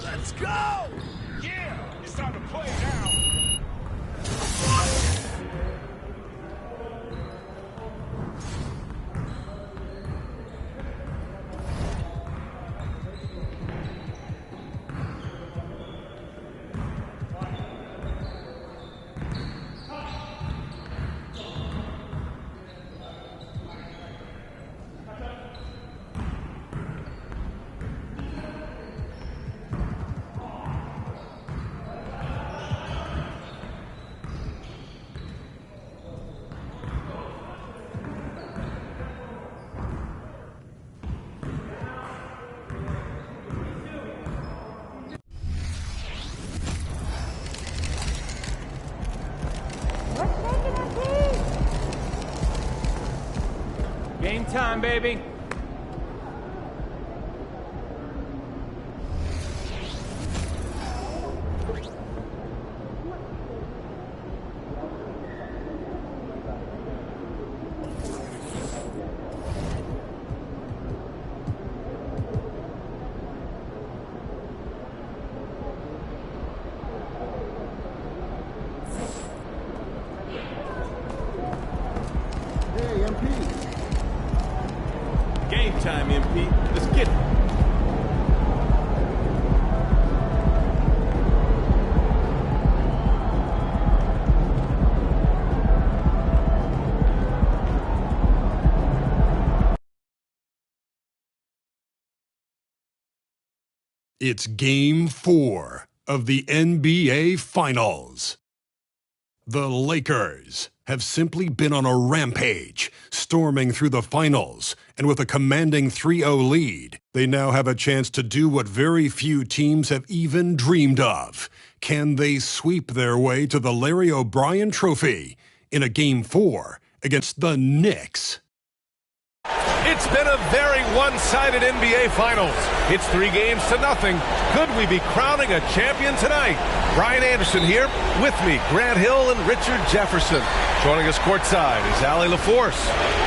Let's go! Yeah, it's time to play now. Game time, baby. Game time, MP. Let's get it. It's Game 4 of the NBA Finals. The Lakers have simply been on a rampage, storming through the finals, and with a commanding 3-0 lead, they now have a chance to do what very few teams have even dreamed of. Can they sweep their way to the Larry O'Brien Trophy in a Game 4 against the Knicks? It's been a very one-sided NBA Finals. It's 3-0. Could we be crowning a champion tonight? Brian Anderson here. With me, Grant Hill and Richard Jefferson. Joining us courtside is Allie LaForce.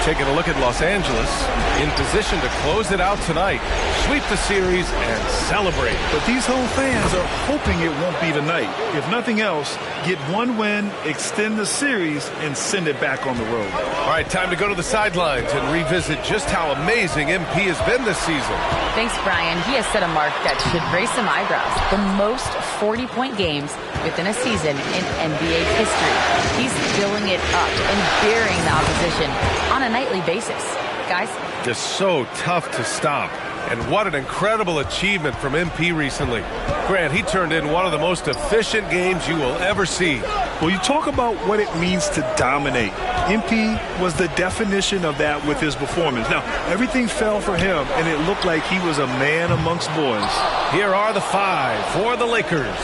Taking a look at Los Angeles, in position to close it out tonight, sweep the series, and celebrate. But these home fans are hoping it won't be tonight. If nothing else, get one win, extend the series, and send it back on the road. All right, time to go to the sidelines and revisit just how amazing MP has been this season. Thanks, Brian. He has set a mark that should raise some eyebrows. The most 40-point games within a season in NBA history. He's filling it up and burying the opposition on a nightly basis. Guys? Just so tough to stop. And what an incredible achievement from MP recently. Grant, he turned in one of the most efficient games you will ever see. Well, you talk about what it means to dominate. MP was the definition of that with his performance. Now, everything fell for him, and it looked like he was a man amongst boys. Here are the five for the Lakers.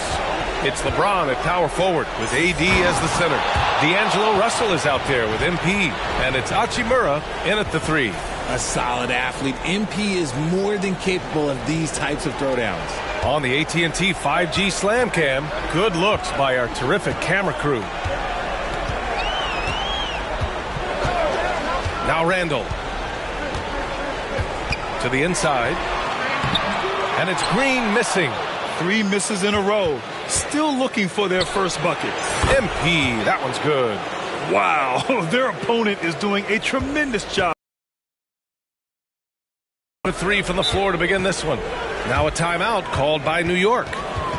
It's LeBron at power forward with AD as the center. D'Angelo Russell is out there with MP, and it's Hachimura in at the 3. A solid athlete. MP is more than capable of these types of throwdowns. On the AT&T 5G Slam Cam, good looks by our terrific camera crew. Now Randall. To the inside. And it's Green missing. 3 misses in a row. Still looking for their first bucket. MP, that one's good. Wow, their opponent is doing a tremendous job. A 3 from the floor to begin this one. Now a timeout called by New York.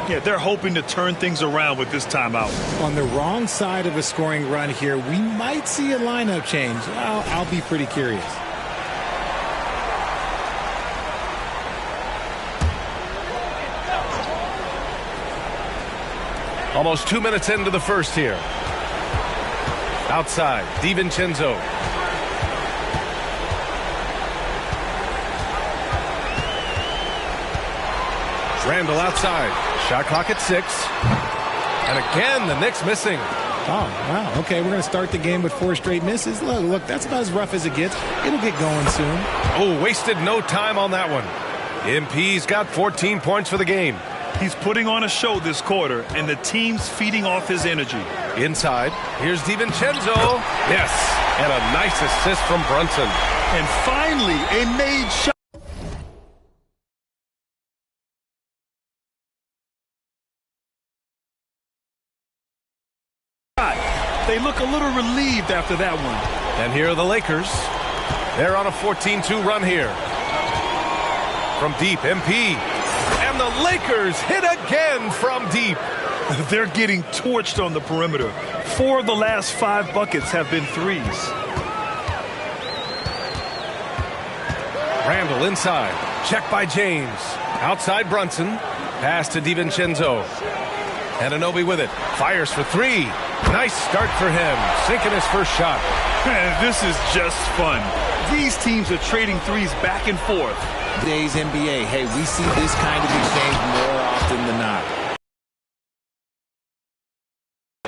Yeah, they're hoping to turn things around with this timeout. On the wrong side of a scoring run here, we might see a lineup change. I'll be pretty curious. Almost 2 minutes into the first here. Outside, DiVincenzo. Randall outside. Shot clock at 6. And again, the Knicks missing. Oh, wow. Okay, we're going to start the game with 4 straight misses. Look, that's about as rough as it gets. It'll get going soon. Oh, wasted no time on that one. MP's got 14 points for the game. He's putting on a show this quarter, and the team's feeding off his energy. Inside, here's DiVincenzo. Yes, and a nice assist from Brunson. And finally, a made shot. They look a little relieved after that one. And here are the Lakers. They're on a 14-2 run here. From deep, MP. And the Lakers hit again from deep. They're getting torched on the perimeter. 4 of the last 5 buckets have been threes. Randall inside. Check by James. Outside Brunson. Pass to DiVincenzo. Anunoby with it. Fires for 3. Nice start for him. Sinking his first shot. This is just fun. These teams are trading threes back and forth. Today's NBA, hey, we see this kind of exchange more often than not.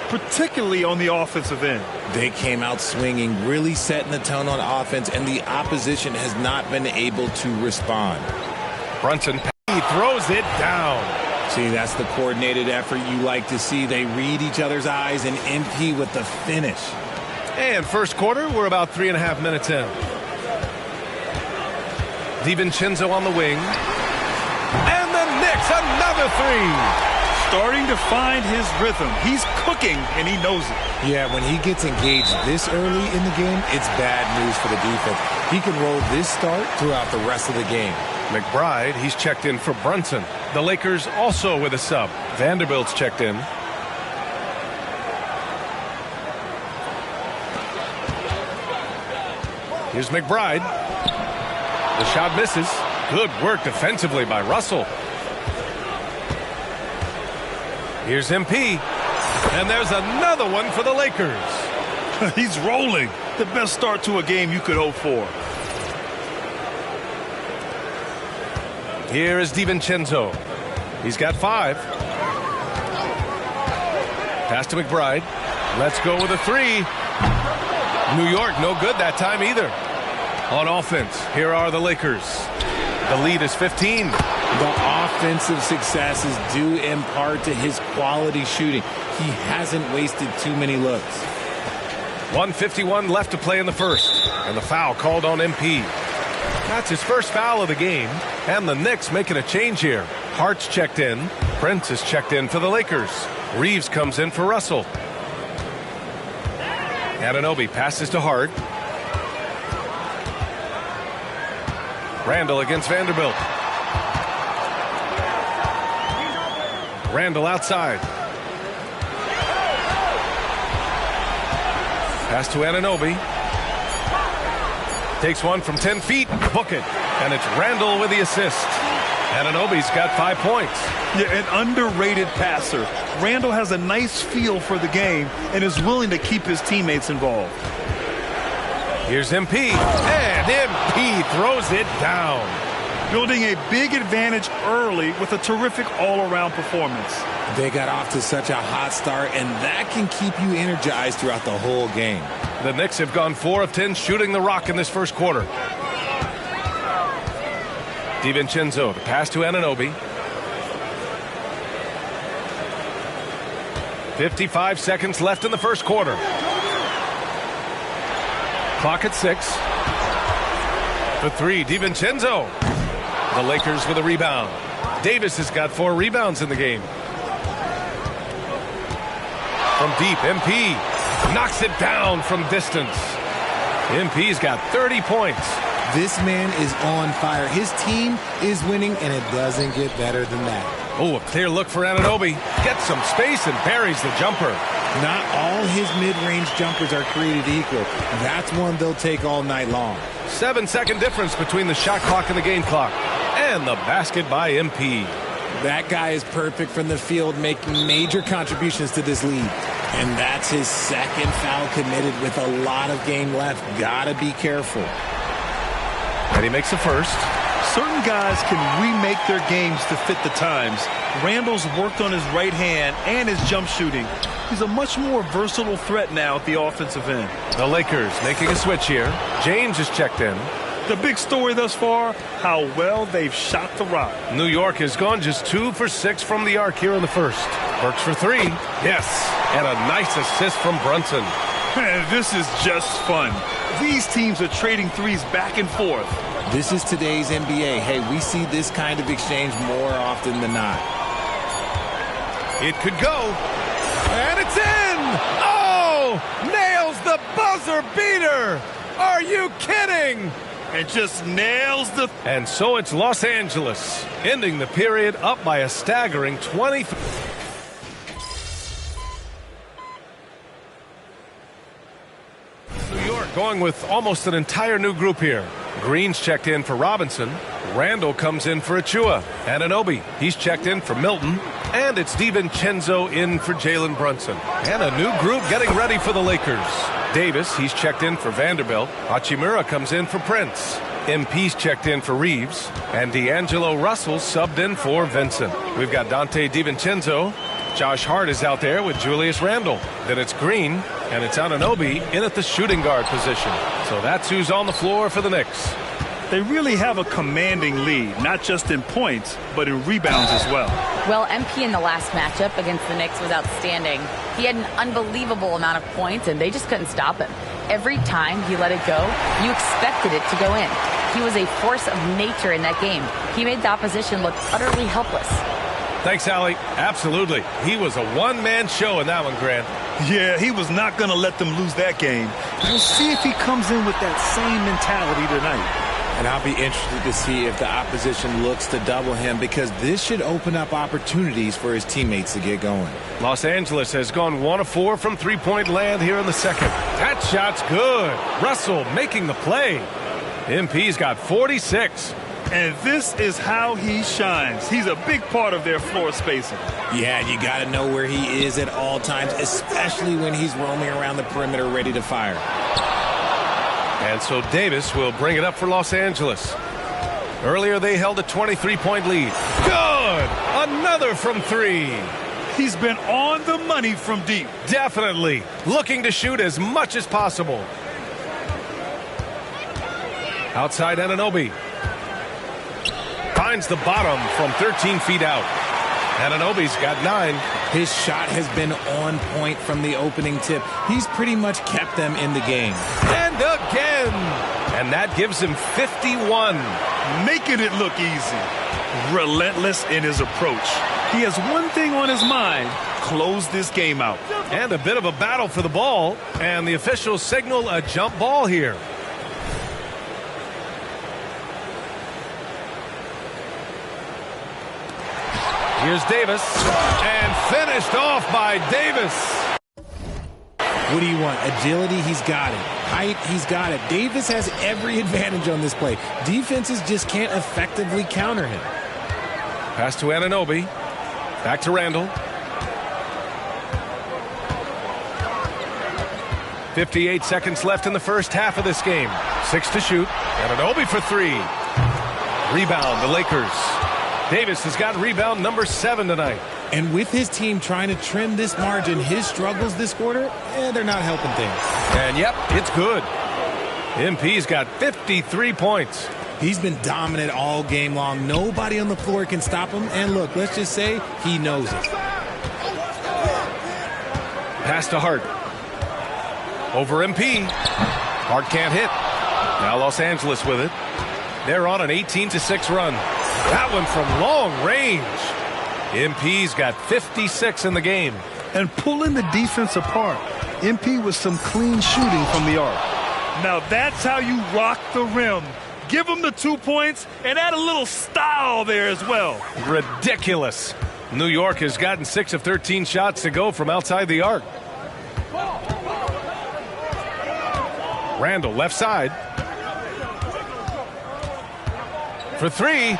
Particularly on the offensive end. They came out swinging, really setting the tone on offense, and the opposition has not been able to respond. Brunson, he throws it down. See, that's the coordinated effort you like to see. They read each other's eyes, and MP with the finish. And first quarter, we're about 3.5 minutes in. DiVincenzo on the wing. And the Knicks, another 3. Starting to find his rhythm. He's cooking, and he knows it. Yeah, when he gets engaged this early in the game, it's bad news for the defense. He can roll this start throughout the rest of the game. McBride, he's checked in for Brunson. The Lakers also with a sub. Vanderbilt's checked in. Here's McBride. The shot misses. Good work defensively by Russell. Here's MP. And there's another one for the Lakers. He's rolling. The best start to a game you could hope for. Here is DiVincenzo. He's got 5. Pass to McBride. Let's go with a 3. New York, no good that time either. On offense, here are the Lakers. The lead is 15. The offensive success is due in part to his quality shooting. He hasn't wasted too many looks. 1:51 left to play in the first. And the foul called on MP. That's his first foul of the game. And the Knicks making a change here. Hart's checked in. Prince is checked in for the Lakers. Reeves comes in for Russell. Anunoby passes to Hart. Randall against Vanderbilt. Randall outside. Pass to Anunoby. Takes one from 10 feet. Book it. And it's Randall with the assist. Anunoby's got 5 points. Yeah, an underrated passer. Randall has a nice feel for the game and is willing to keep his teammates involved. Here's MP. And MP throws it down. Building a big advantage early with a terrific all-around performance. They got off to such a hot start, and that can keep you energized throughout the whole game. The Knicks have gone 4 of 10 shooting the rock in this first quarter. DiVincenzo, the pass to Anunoby. 55 seconds left in the first quarter. Clock at 6. For 3, DiVincenzo. The Lakers with a rebound. Davis has got 4 rebounds in the game. From deep, MP knocks it down from distance. MP's got 30 points. This man is on fire. His team is winning, and it doesn't get better than that. Oh, a clear look for Anunoby. Gets some space and buries the jumper. Not all his mid-range jumpers are created equal. That's one they'll take all night long. 7-second difference between the shot clock and the game clock. And the basket by MP. That guy is perfect from the field, making major contributions to this lead. And that's his second foul committed with a lot of game left. Gotta be careful. And he makes the first. Certain guys can remake their games to fit the times. Randall's worked on his right hand and his jump shooting. He's a much more versatile threat now at the offensive end. The Lakers making a switch here. James is checked in. The big story thus far, how well they've shot the rock. New York has gone just 2 for 6 from the arc here in the first. Works for 3. Yes, and a nice assist from Brunson. Man, this is just fun. These teams are trading threes back and forth. This is today's NBA. Hey, we see this kind of exchange more often than not. It could go. And it's in! Oh! Nails the buzzer beater! Are you kidding? And just nails the... And so it's Los Angeles, ending the period up by a staggering 23. New York going with almost an entire new group here. Green's checked in for Robinson. Randall comes in for Achua. Anunoby, he's checked in for Milton. And it's DiVincenzo in for Jalen Brunson. And a new group getting ready for the Lakers. Davis, he's checked in for Vanderbilt. Hachimura comes in for Prince. MP's checked in for Reeves. And D'Angelo Russell subbed in for Vincent. We've got Dante DiVincenzo. Josh Hart is out there with Julius Randle. Then it's Green, and it's Anunoby in at the shooting guard position. So that's who's on the floor for the Knicks. They really have a commanding lead, not just in points, but in rebounds as well. Well, MP in the last matchup against the Knicks was outstanding. He had an unbelievable amount of points, and they just couldn't stop him. Every time he let it go, you expected it to go in. He was a force of nature in that game. He made the opposition look utterly helpless. Thanks, Allie. Absolutely. He was a one-man show in that one, Grant. Yeah, he was not going to let them lose that game. We'll see if he comes in with that same mentality tonight. And I'll be interested to see if the opposition looks to double him, because this should open up opportunities for his teammates to get going. Los Angeles has gone 1 of 4 from three-point land here in the second. That shot's good. Russell making the play. MP's got 46. And this is how he shines. He's a big part of their floor spacing. Yeah, you got to know where he is at all times, especially when he's roaming around the perimeter ready to fire. And so Davis will bring it up for Los Angeles. Earlier they held a 23-point lead. Good! Another from 3. He's been on the money from deep. Definitely. Looking to shoot as much as possible. Outside Anunoby. Finds the bottom from 13 feet out. Anunoby's got 9. His shot has been on point from the opening tip. He's pretty much kept them in the game. And again! And that gives him 51. Making it look easy. Relentless in his approach. He has one thing on his mind: close this game out. And a bit of a battle for the ball. And the officials signal a jump ball here. Here's Davis, and finished off by Davis. What do you want? Agility, he's got it. Height, he's got it. Davis has every advantage on this play. Defenses just can't effectively counter him. Pass to Anunoby. Back to Randall. 58 seconds left in the first half of this game. 6 to shoot. Anunoby for 3. Rebound, the Lakers. Davis has got rebound number 7 tonight. And with his team trying to trim this margin, his struggles this quarter, they're not helping things. And yep, it's good. MP's got 53 points. He's been dominant all game long. Nobody on the floor can stop him. And look, let's just say he knows it. Pass to Hart. Over MP. Hart can't hit. Now Los Angeles with it. They're on an 18-6 run. That one from long range. MP's got 56 in the game. And pulling the defense apart. MP with some clean shooting from the arc. Now that's how you rock the rim. Give him the 2 points and add a little style there as well. Ridiculous. New York has gotten 6 of 13 shots to go from outside the arc. Randall left side. For 3.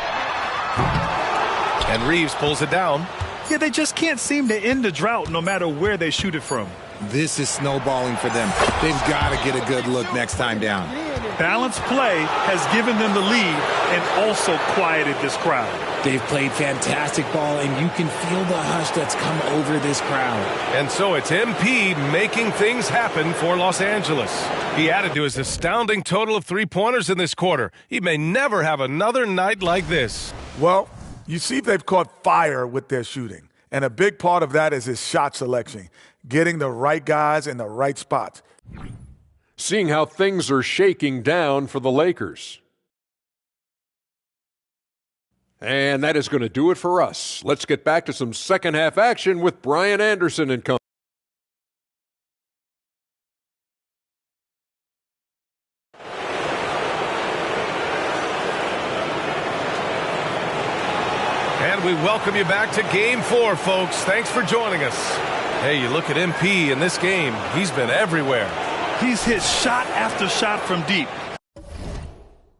And Reeves pulls it down. Yeah, they just can't seem to end the drought no matter where they shoot it from. This is snowballing for them. They've got to get a good look next time down. Balanced play has given them the lead and also quieted this crowd. They've played fantastic ball, and you can feel the hush that's come over this crowd. And so it's MP making things happen for Los Angeles. He added to his astounding total of 3-pointers in this quarter. He may never have another night like this. Well, you see they've caught fire with their shooting. And a big part of that is his shot selection, getting the right guys in the right spots. Seeing how things are shaking down for the Lakers. And that is going to do it for us. Let's get back to some second half action with Brian Anderson and company. And we welcome you back to Game 4, folks. Thanks for joining us. Hey, you look at MP in this game. He's been everywhere. He's hit shot after shot from deep.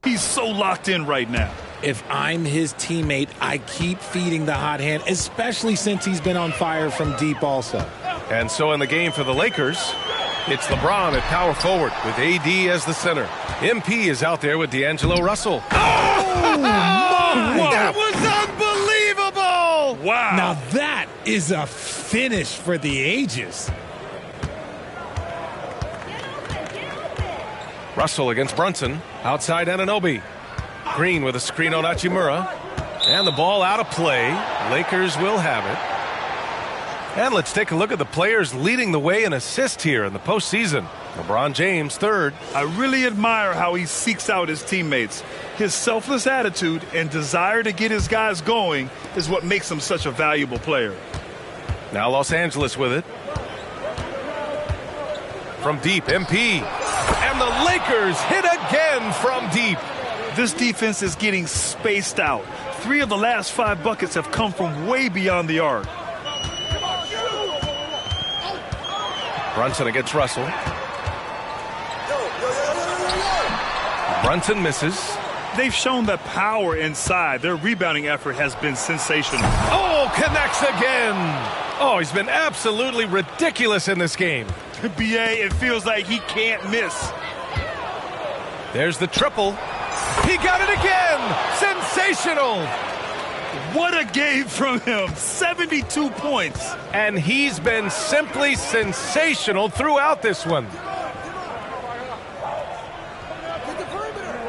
He's so locked in right now. If I'm his teammate, I keep feeding the hot hand, especially since he's been on fire from deep also. And so in the game for the Lakers, it's LeBron at power forward with AD as the center. MP is out there with D'Angelo Russell. Oh, my! That was unbelievable! Wow. Now that is a finish for the ages. Russell against Brunson. Outside Anunoby. Green with a screen on Hachimura. And the ball out of play. Lakers will have it. And let's take a look at the players leading the way in assists here in the postseason. LeBron James, third. I really admire how he seeks out his teammates. His selfless attitude and desire to get his guys going is what makes him such a valuable player. Now Los Angeles with it. From deep, MP. And the Lakers hit again from deep. This defense is getting spaced out. 3 of the last 5 buckets have come from way beyond the arc. Brunson against Russell. Brunson misses. They've shown that power inside. Their rebounding effort has been sensational. Oh, connects again. Oh, he's been absolutely ridiculous in this game. BA, it feels like he can't miss. There's the triple. He got it again. Sensational. What a game from him. 72 points. And he's been simply sensational throughout this one.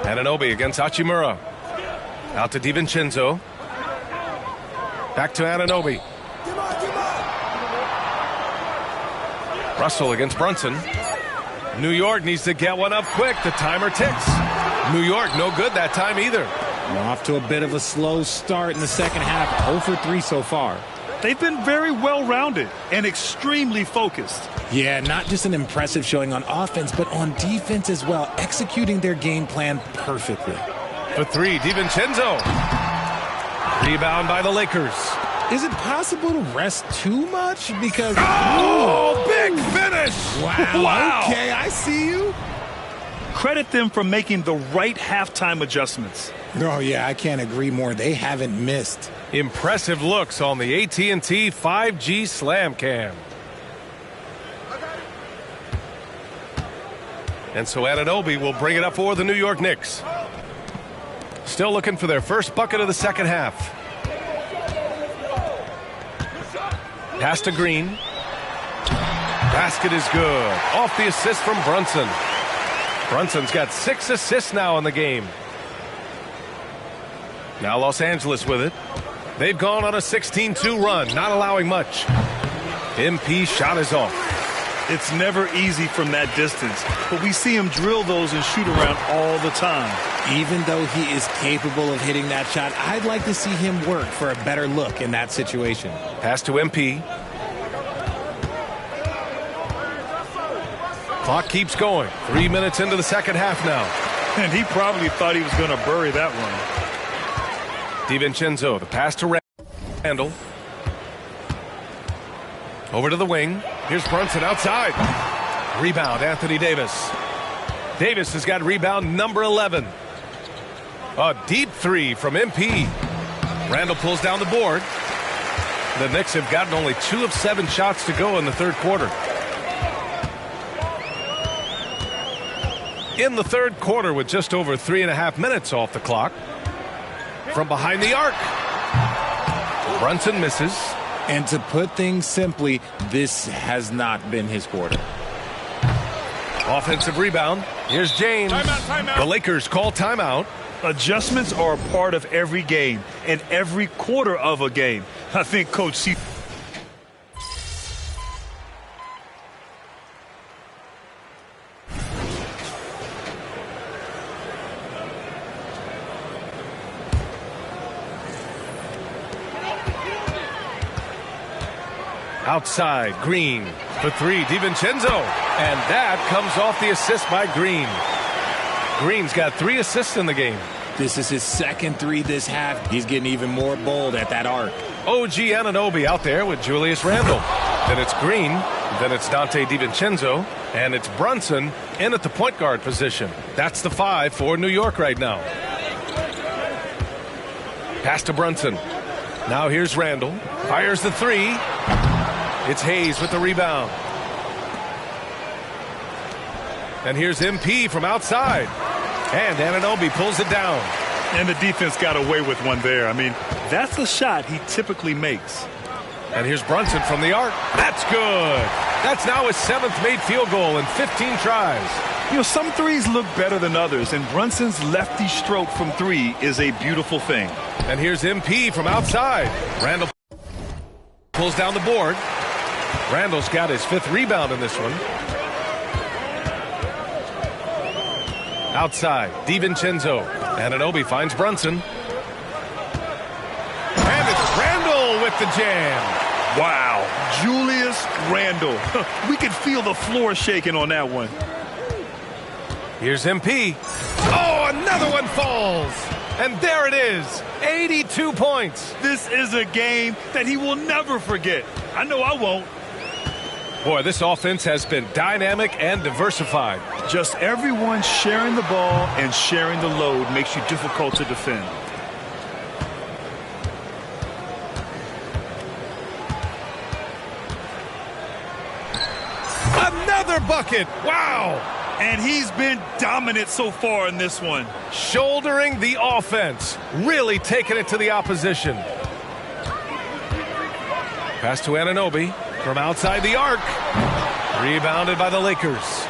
Anunoby against Hachimura. Out to DiVincenzo. Back to Anunoby. Russell against Brunson. New York needs to get one up quick. The timer ticks. New York no good that time either. We're off to a bit of a slow start in the second half. 0 for 3 so far. They've been very well-rounded and extremely focused. Yeah, not just an impressive showing on offense, but on defense as well, executing their game plan perfectly. For 3, DiVincenzo. Rebound by the Lakers. Is it possible to rest too much? Because... Oh, big finish! Wow. Okay, I see you. Credit them for making the right halftime adjustments. Oh, yeah, I can't agree more. They haven't missed. Impressive looks on the AT&T 5G Slam Cam. And so Anunoby will bring it up for the New York Knicks. Still looking for their first bucket of the second half. Pass to Green. Basket is good. Off the assist from Brunson. Brunson's got 6 assists now in the game. Now Los Angeles with it. They've gone on a 16-2 run, not allowing much. MP shot is off. It's never easy from that distance, but we see him drill those and shoot around all the time. Even though he is capable of hitting that shot, I'd like to see him work for a better look in that situation. Pass to MP. Clock keeps going. 3 minutes into the second half now. And he probably thought he was going to bury that one. DiVincenzo, the pass to Randall. Over to the wing. Here's Brunson outside. Rebound, Anthony Davis. Davis has got rebound number 11. A deep 3 from MP. Randall pulls down the board. The Knicks have gotten only 2 of 7 shots to go in the third quarter. in the third quarter with just over 3.5 minutes off the clock. From behind the arc. Brunson misses. And to put things simply, this has not been his quarter. Offensive rebound. Here's James. Timeout. The Lakers call timeout. Adjustments are a part of every game and every quarter of a game. I think Coach C. Outside, Green for three, DiVincenzo. And that comes off the assist by Green. Green's got 3 assists in the game. This is his second 3 this half. He's getting even more bold at that arc. OG Anunoby out there with Julius Randle. Then it's Green. Then it's Dante DiVincenzo. And it's Brunson in at the point guard position. That's the 5 for New York right now. Pass to Brunson. Now here's Randle. Fires the 3. It's Hayes with the rebound. And here's MP from outside. And Anunoby pulls it down. And the defense got away with one there. I mean, that's a shot he typically makes. And here's Brunson from the arc. That's good. That's now his 7th made field goal in 15 tries. You know, some threes look better than others, and Brunson's lefty stroke from 3 is a beautiful thing. And here's MP from outside. Randle pulls down the board. Randle's got his 5th rebound in this one. Outside, DiVincenzo. Anunoby finds Brunson. And it's Randle with the jam. Wow, Julius Randle. We could feel the floor shaking on that one. Here's MP. Oh, another one falls. And there it is, 82 points. This is a game that he will never forget. I know I won't. Boy, this offense has been dynamic and diversified. Just everyone sharing the ball and sharing the load makes you difficult to defend. Another bucket. Wow. And he's been dominant so far in this one. Shouldering the offense. Really taking it to the opposition. Pass to Anunoby from outside the arc. Rebounded by the Lakers.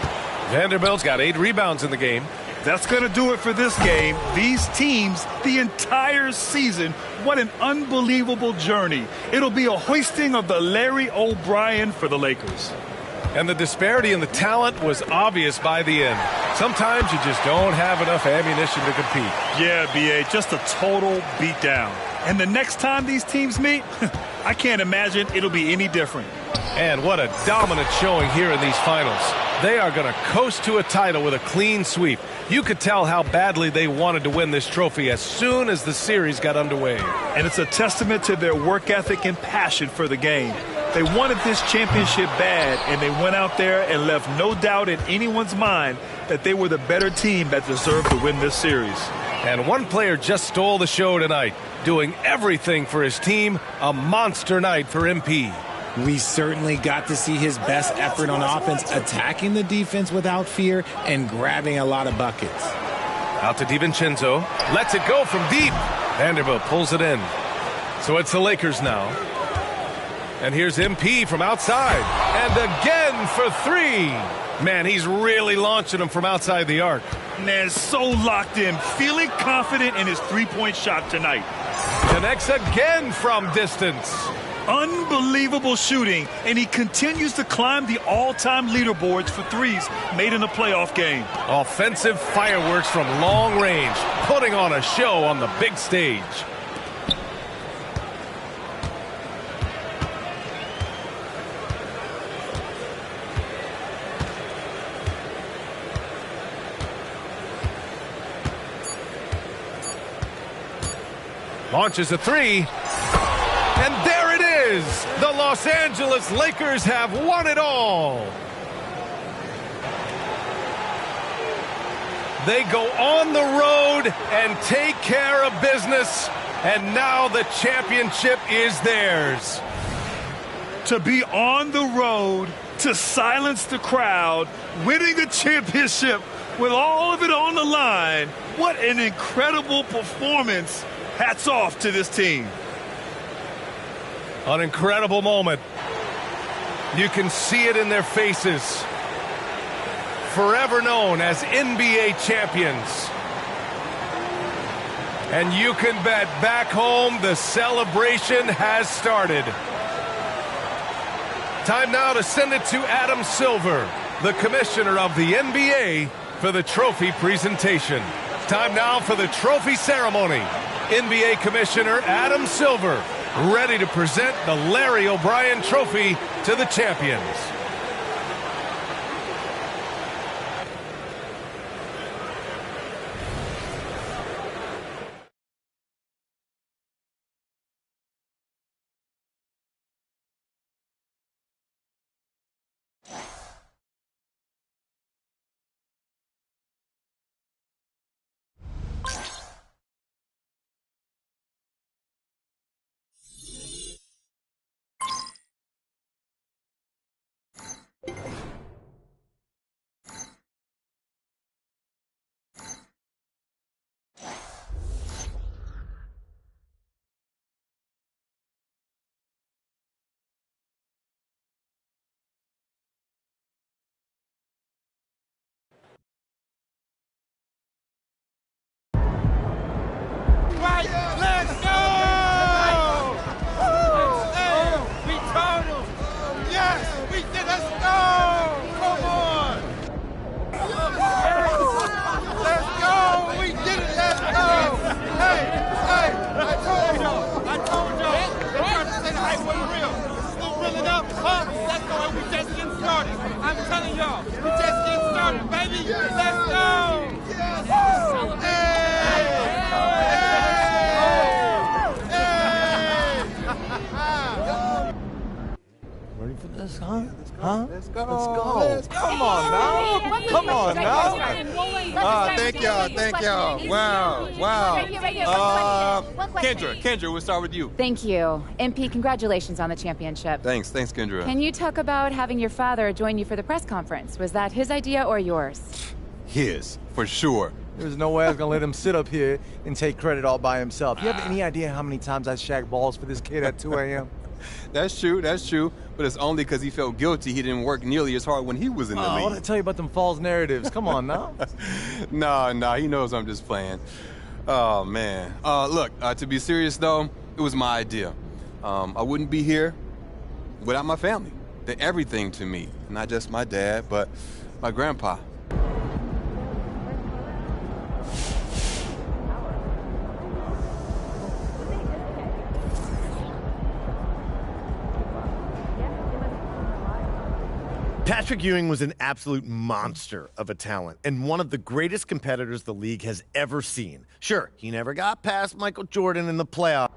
Vanderbilt's got 8 rebounds in the game. That's going to do it for this game. These teams, the entire season, what an unbelievable journey. It'll be a hoisting of the Larry O'Brien for the Lakers. And the disparity in the talent was obvious by the end. Sometimes you just don't have enough ammunition to compete. Yeah, B.A., just a total beatdown. And the next time these teams meet, I can't imagine it'll be any different. And what a dominant showing here in these finals. They are going to coast to a title with a clean sweep. You could tell how badly they wanted to win this trophy as soon as the series got underway. And it's a testament to their work ethic and passion for the game. They wanted this championship bad, and they went out there and left no doubt in anyone's mind that they were the better team that deserved to win this series. And one player just stole the show tonight, doing everything for his team. A monster night for MP. We certainly got to see his best effort on offense, attacking the defense without fear and grabbing a lot of buckets. Out to DiVincenzo. Lets it go from deep. Vanderbilt pulls it in. So it's the Lakers now. And here's MP from outside. And again for 3. Man, he's really launching them from outside the arc. Man, so locked in, feeling confident in his three-point shot tonight. Connects again from distance. Unbelievable shooting, and he continues to climb the all-time leaderboards for threes made in a playoff game. Offensive fireworks from long range, putting on a show on the big stage. Launches a 3. And there it is. The Los Angeles Lakers have won it all. They go on the road and take care of business. And now the championship is theirs. To be on the road, to silence the crowd, winning a championship with all of it on the line. What an incredible performance. Hats off to this team. An incredible moment. You can see it in their faces. Forever known as NBA champions. And you can bet back home the celebration has started. Time now to send it to Adam Silver, the commissioner of the NBA, for the trophy presentation. Time now for the trophy ceremony. NBA Commissioner Adam Silver, ready to present the Larry O'Brien Trophy to the champions. Let's go! Hey, we told them. Yes, we did. Let's go! Come on! Let's go! We did it. Let's go! Hey, I told y'all. They're trying to say the hype wasn't real. Still reeling up, huh? Let's go, and we just getting started. I'm telling y'all, we just getting started, baby. Let's go! Ready for this, huh? Let's go. Come on now. Come on now. Thank y'all. Wow. Kendra, we'll start with you. Thank you. MP, congratulations on the championship. Thanks, Kendra. Can you talk about having your father join you for the press conference? Was that his idea or yours? His, for sure. There's no way I was going to let him sit up here and take credit all by himself. You have any idea how many times I shagged balls for this kid at 2 a.m.? That's true. But it's only because he felt guilty he didn't work nearly as hard when he was in the league. What did I tell you about them false narratives? Come on now. Nah, he knows I'm just playing. Oh, man. Look, to be serious, though, it was my idea. I wouldn't be here without my family. They're everything to me. Not just my dad, but my grandpa. Patrick Ewing was an absolute monster of a talent and one of the greatest competitors the league has ever seen. Sure, he never got past Michael Jordan in the playoffs.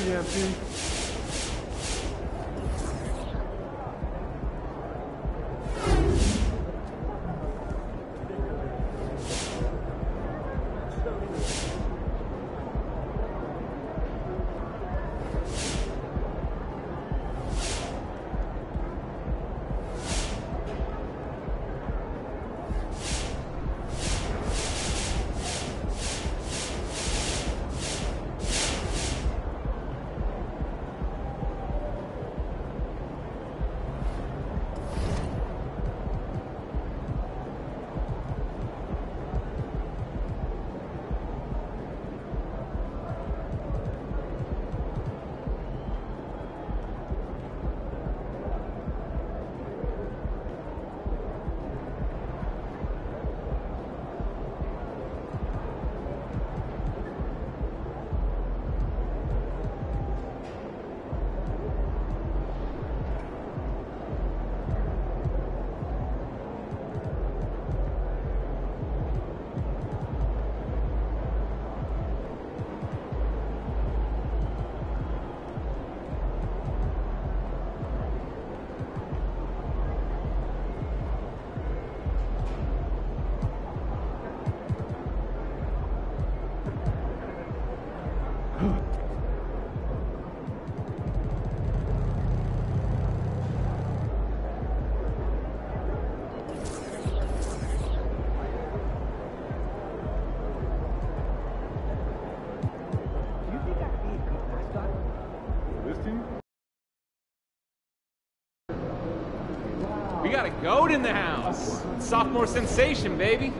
See you, MP. We got a goat in the house. Sophomore sensation, baby.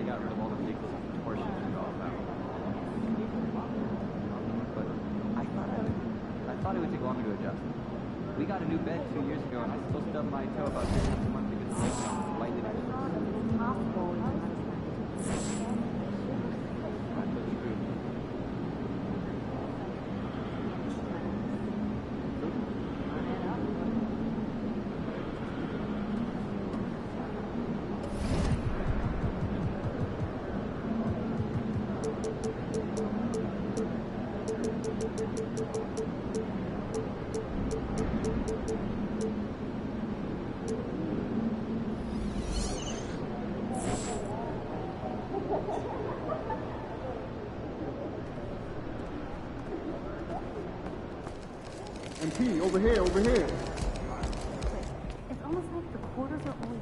they got rid of all the big portions and all that. But I thought it would take longer to adjust. We got a new bed 2 years ago, and I still stub my toe about 3 times a month to get the same lightly next to MP, over here, over here. It's almost like the quarters are only